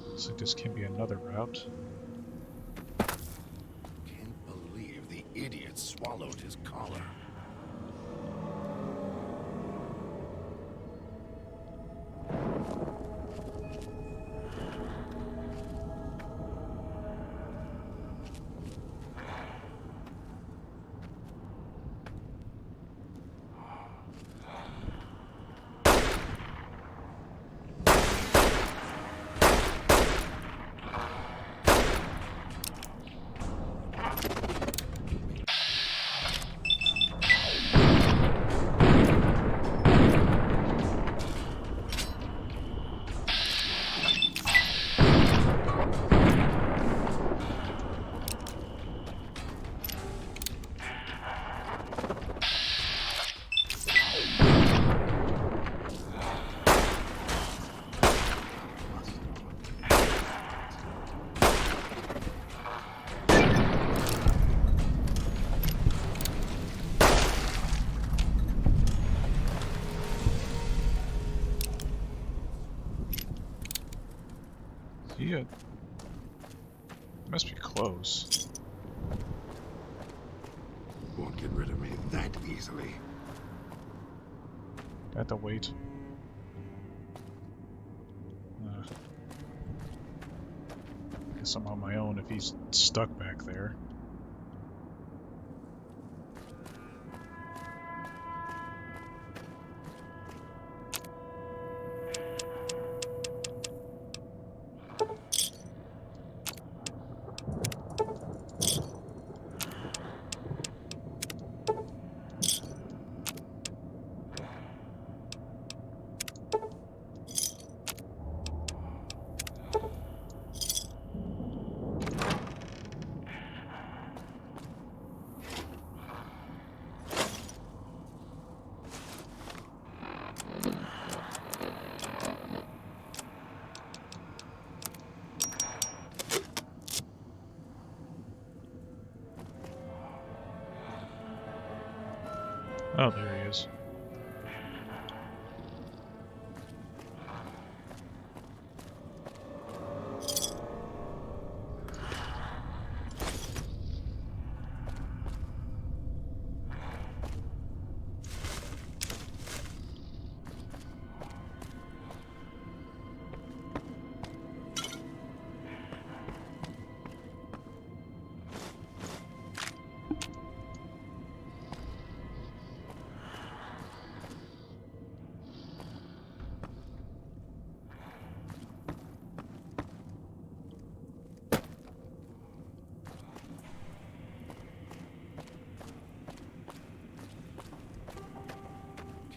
Looks like this can be another route. Can't believe the idiot swallowed his collar. Yeah. Must be close. Won't get rid of me that easily. I have to wait. Guess I'm on my own if he's stuck back there. Oh, there he is.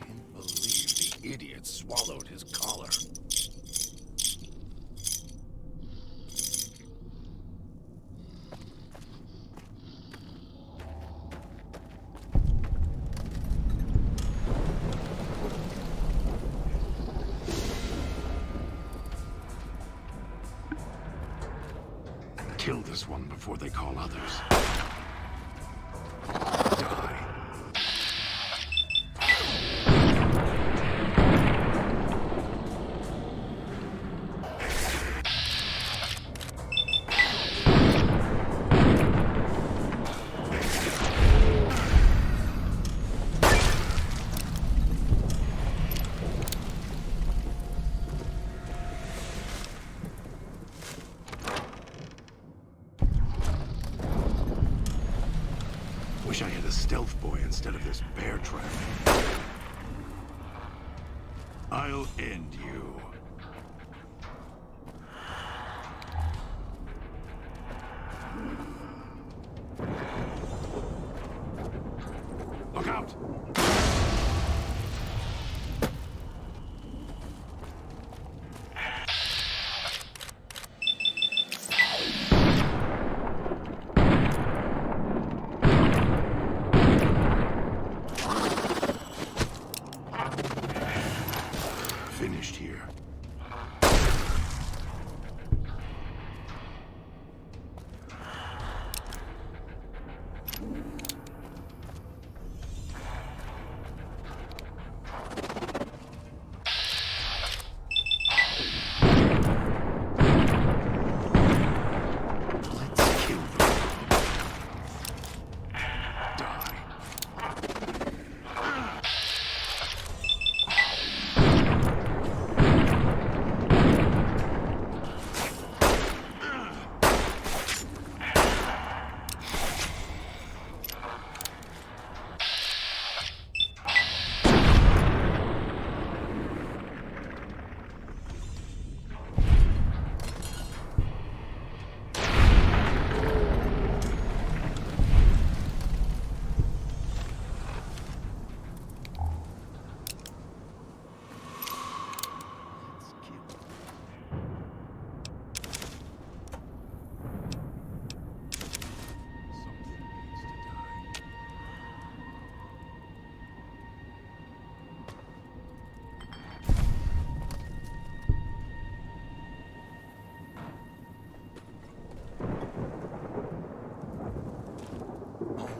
Can't believe the idiot swallowed his collar. Kill this one before they call others. Die. Wish I had a stealth boy instead of this bear trap. I'll end you. Look out! Finished here. Let's kill them. Die.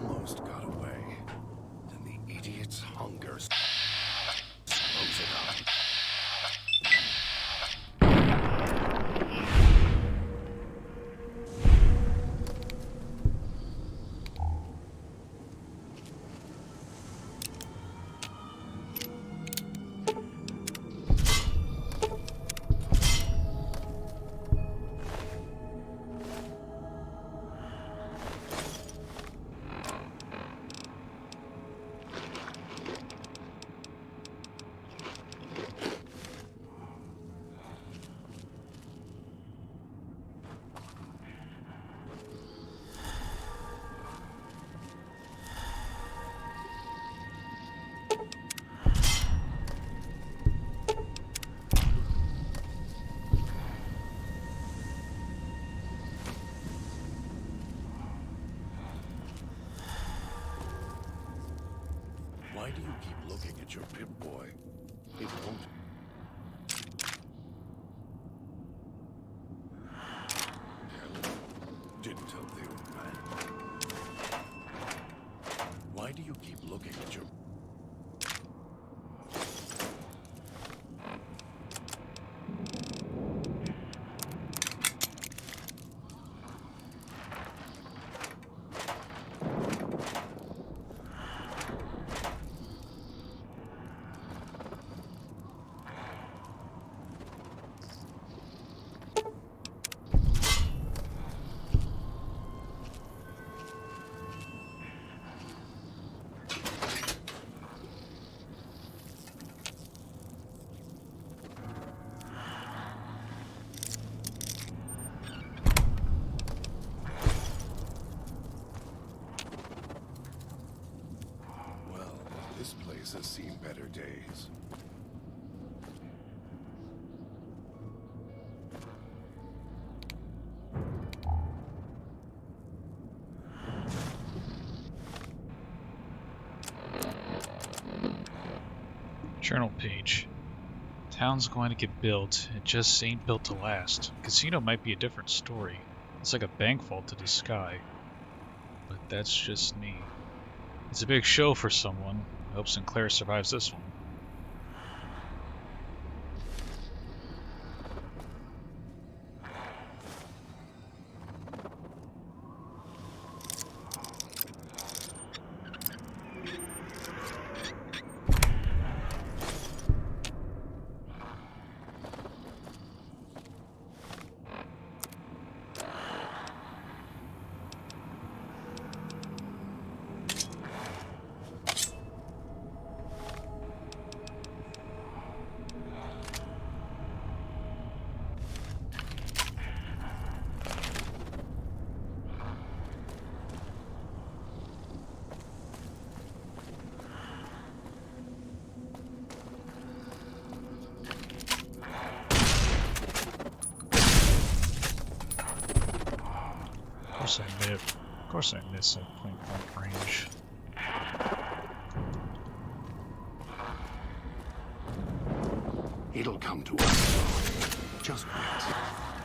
Almost got away. Then the idiot's hunger slows it up. Why do you keep looking at your Pip-Boy? It won't... Didn't help the old man. Why do you keep looking at your... place has seen better days. Journal page. Town's going to get built. It just ain't built to last. Casino might be a different story. It's like a bank vault to the sky. But that's just me. It's a big show for someone. I hope Sinclair survives this one. Of course I miss at point blank range. It'll come to us. Just wait.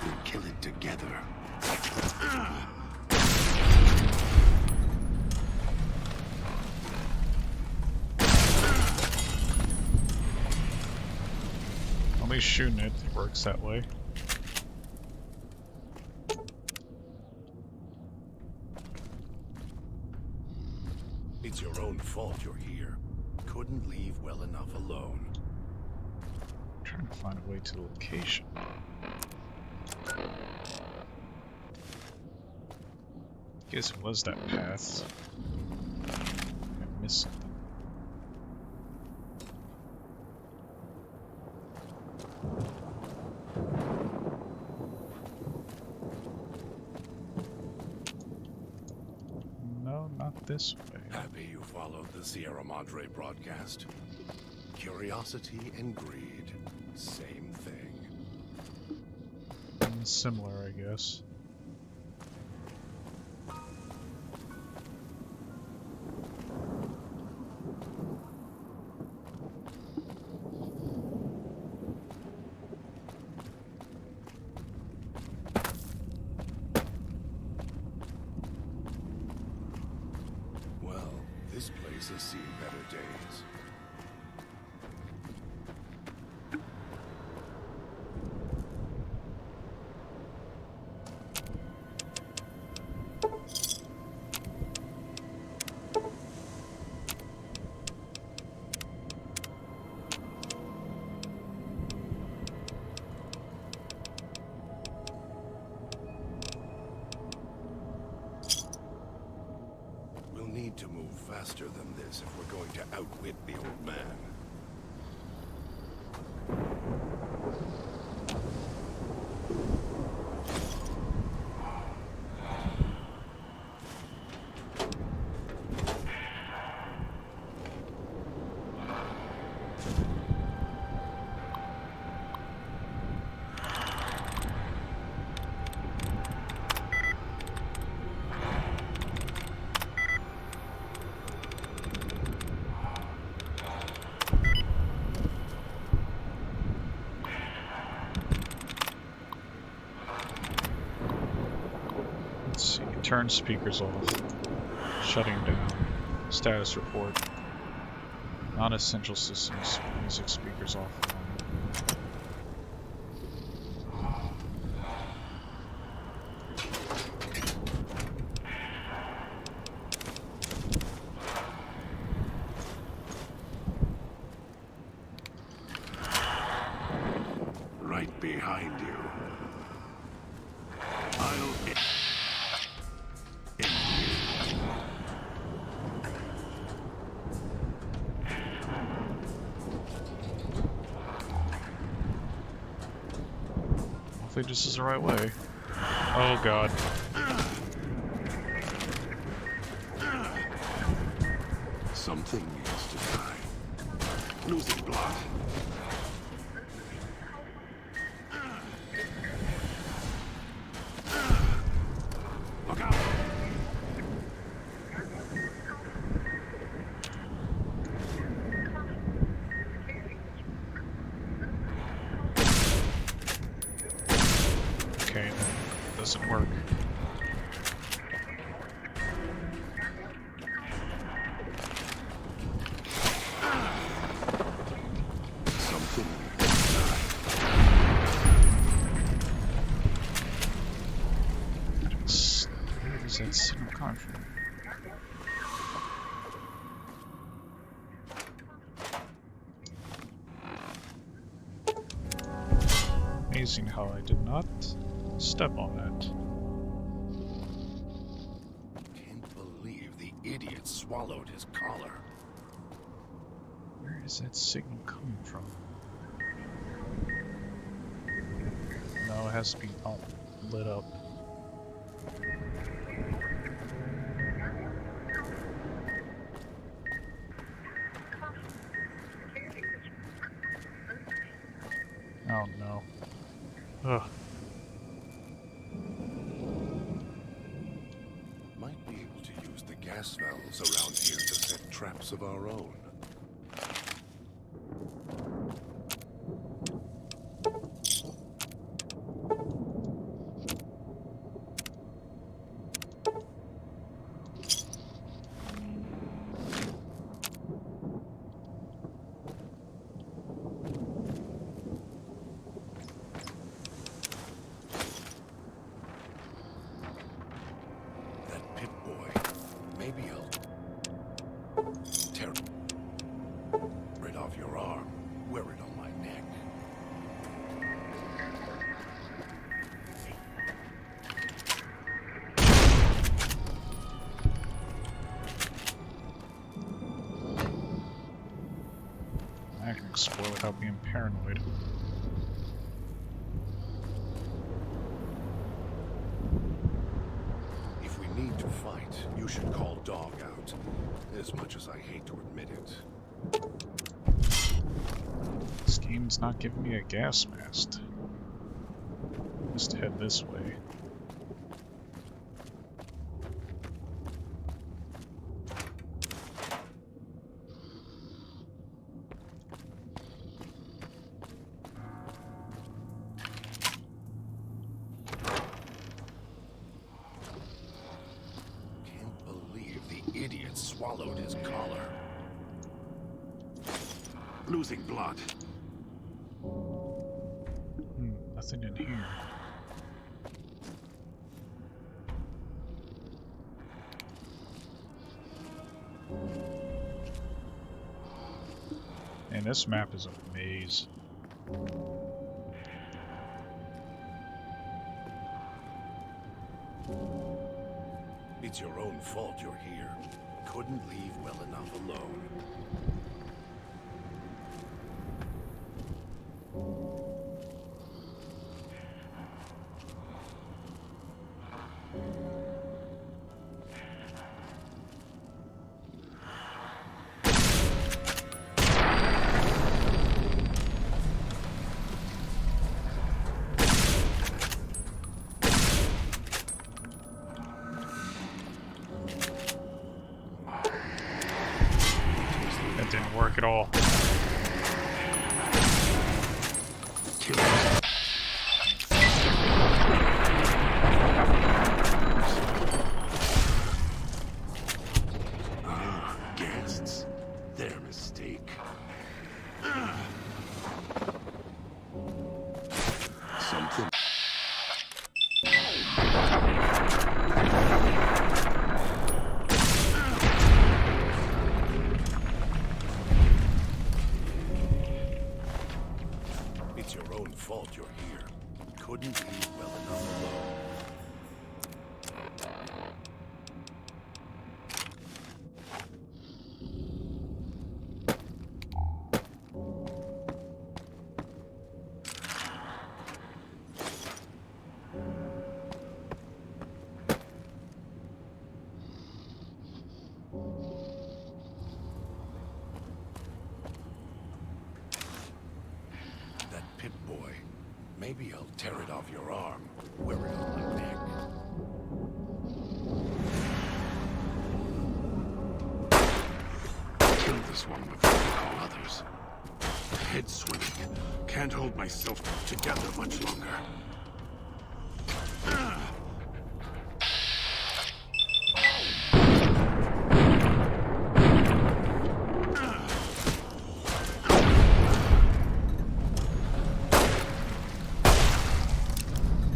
We'll kill it together. At least shooting it works that way. It's your own fault you're here. Couldn't leave well enough alone. I'm trying to find a way to the location. Guess it was that path. I missed something. No, not this way. Happy you followed the Sierra Madre broadcast. Curiosity and greed, same thing. Similar, I guess. Well, this place has seen better days. We'll need to move faster than this if we're going to outwit the old man. Let's see. Turn speakers off. Shutting down. Status report. Non-essential systems. Music speakers off. Right behind you. I'll... Hopefully this is the right way. Oh god. Something needs to die. Losing blood. Look out! Okay, that doesn't work. Something. Where is that signal coming from? Amazing how I did not step on that. Can't believe the idiot swallowed his collar. Where is that signal coming from? No, it has to be all lit up. Oh no. Ugh. Might be able to use the gas valves around here to set traps of our own. That pit boy. Maybe I'll tear it off your arm. Wear it on my neck. I can explore without being paranoid. If we need to fight, you should call Dog out. As much as I hate to admit it. This game's not giving me a gas mask. Just head this way. Can't believe the idiot swallowed his collar. Losing blood. Nothing in here. And this map is a maze. It's your own fault you're here. Couldn't leave well enough alone. That didn't work at all. Guests. Their mistake. Something. It's your own fault you're here. Couldn't leave well enough alone. Maybe I'll tear it off your arm, wear it on my neck. Kill this one before I call others. Head swimming. Can't hold myself together much longer.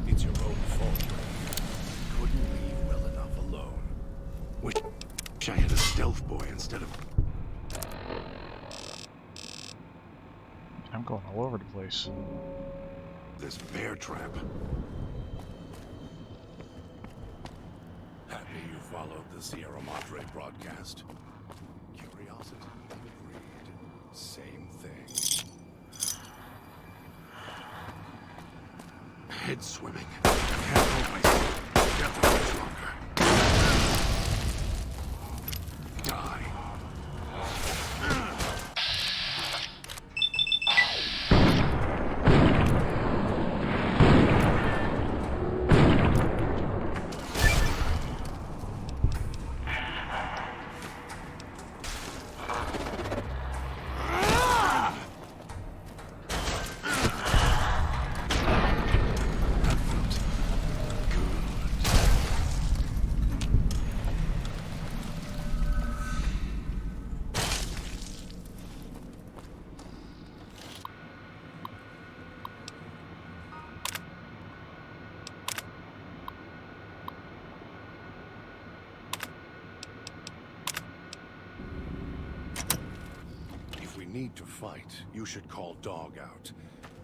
It's your own fault. Couldn't leave well enough alone. Wish I had a stealth boy instead of... I'm going all over the place. this bear trap. Happy you followed the Sierra Madre broadcast? Curiosity and greed, same thing. Head swimming. Can't hold myself together much longer. Die. Need to fight, you should call Dog out.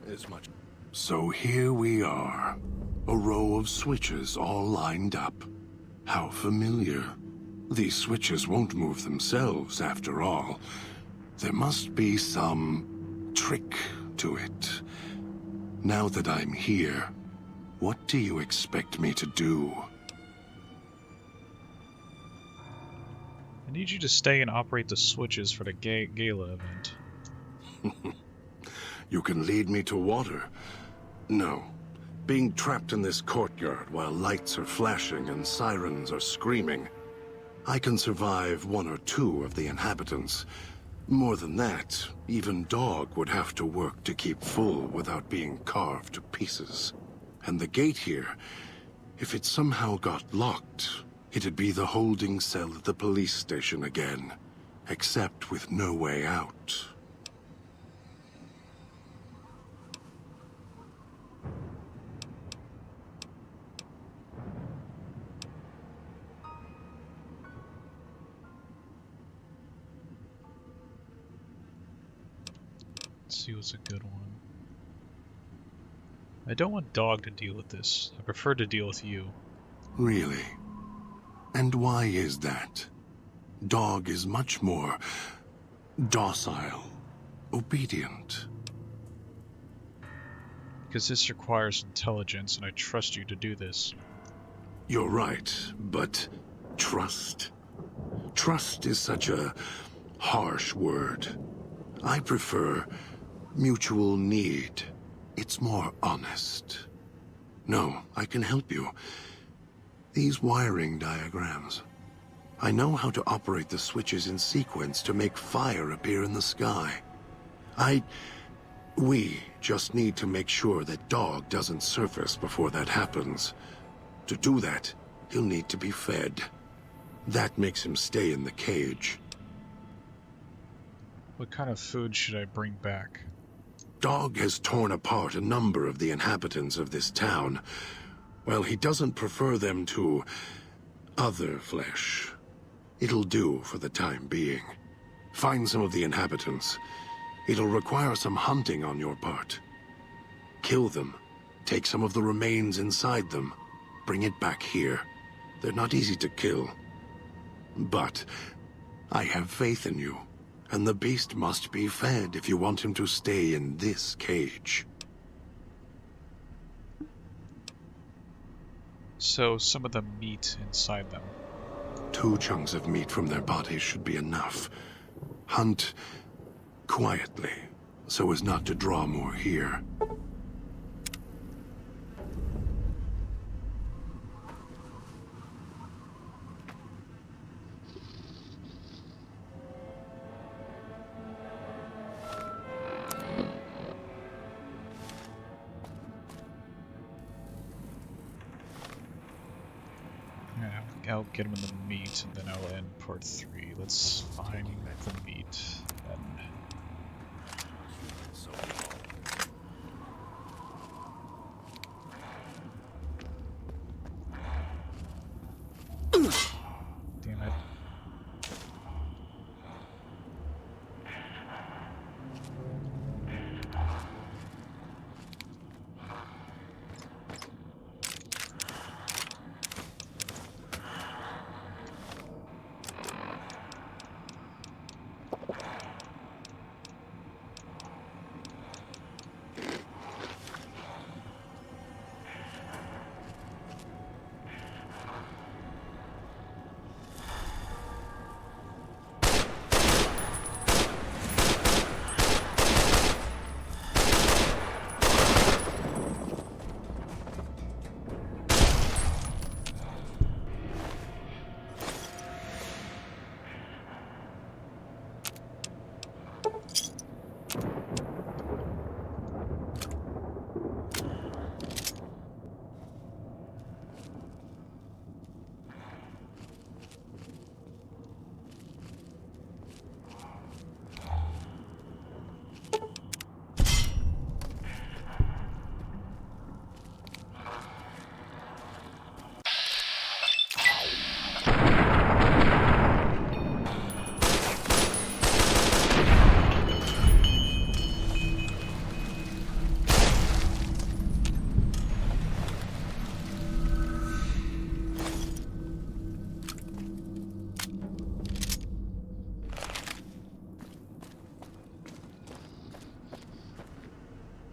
As much. So here we are. A row of switches all lined up. How familiar. These switches won't move themselves, after all. There must be some trick to it. Now that I'm here, what do you expect me to do? I need you to stay and operate the switches for the gala event. You can lead me to water. No. Being trapped in this courtyard while lights are flashing and sirens are screaming. I can survive one or two of the inhabitants. More than that, even Dog would have to work to keep full without being carved to pieces. And the gate here, if it somehow got locked, it'd be the holding cell at the police station again, except with no way out. Let's see what's a good one. I don't want Dog to deal with this. I prefer to deal with you. Really? And why is that? Dog is much more docile, obedient. Because this requires intelligence, and I trust you to do this. You're right, but trust? Trust is such a harsh word. I prefer mutual need. It's more honest. No, I can help you. These wiring diagrams. I know how to operate the switches in sequence to make fire appear in the sky. We just need to make sure that Dog doesn't surface before that happens. To do that, he'll need to be fed. That makes him stay in the cage. What kind of food should I bring back? Dog has torn apart a number of the inhabitants of this town. Well, he doesn't prefer them to other flesh. It'll do for the time being. Find some of the inhabitants. It'll require some hunting on your part. Kill them. Take some of the remains inside them. Bring it back here. They're not easy to kill. But I have faith in you. And the beast must be fed if you want him to stay in this cage. So some of the meat inside them. 2 chunks of meat from their bodies should be enough. Hunt quietly, so as not to draw more here. I'll get him in the meat, and then I'll end part 3. Let's find the meat, then. Damn it.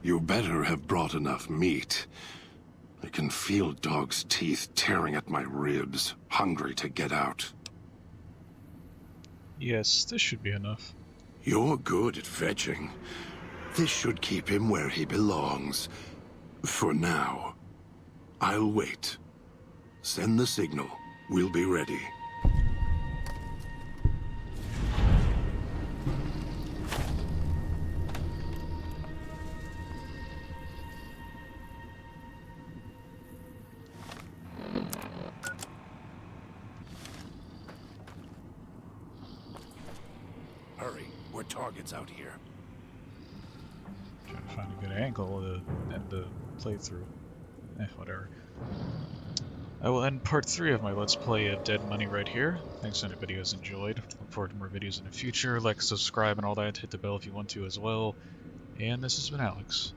You better have brought enough meat. I can feel Dog's teeth tearing at my ribs, hungry to get out. Yes, this should be enough. You're good at fetching. This should keep him where he belongs. For now. I'll wait. Send the signal. We'll be ready. Hurry. We're targets out here. Trying to find a good angle to end the playthrough. Whatever. I will end part 3 of my Let's Play of Dead Money right here. Thanks to anybody who has enjoyed. Look forward to more videos in the future. Like, subscribe, and all that. Hit the bell if you want to as well. And this has been Alex.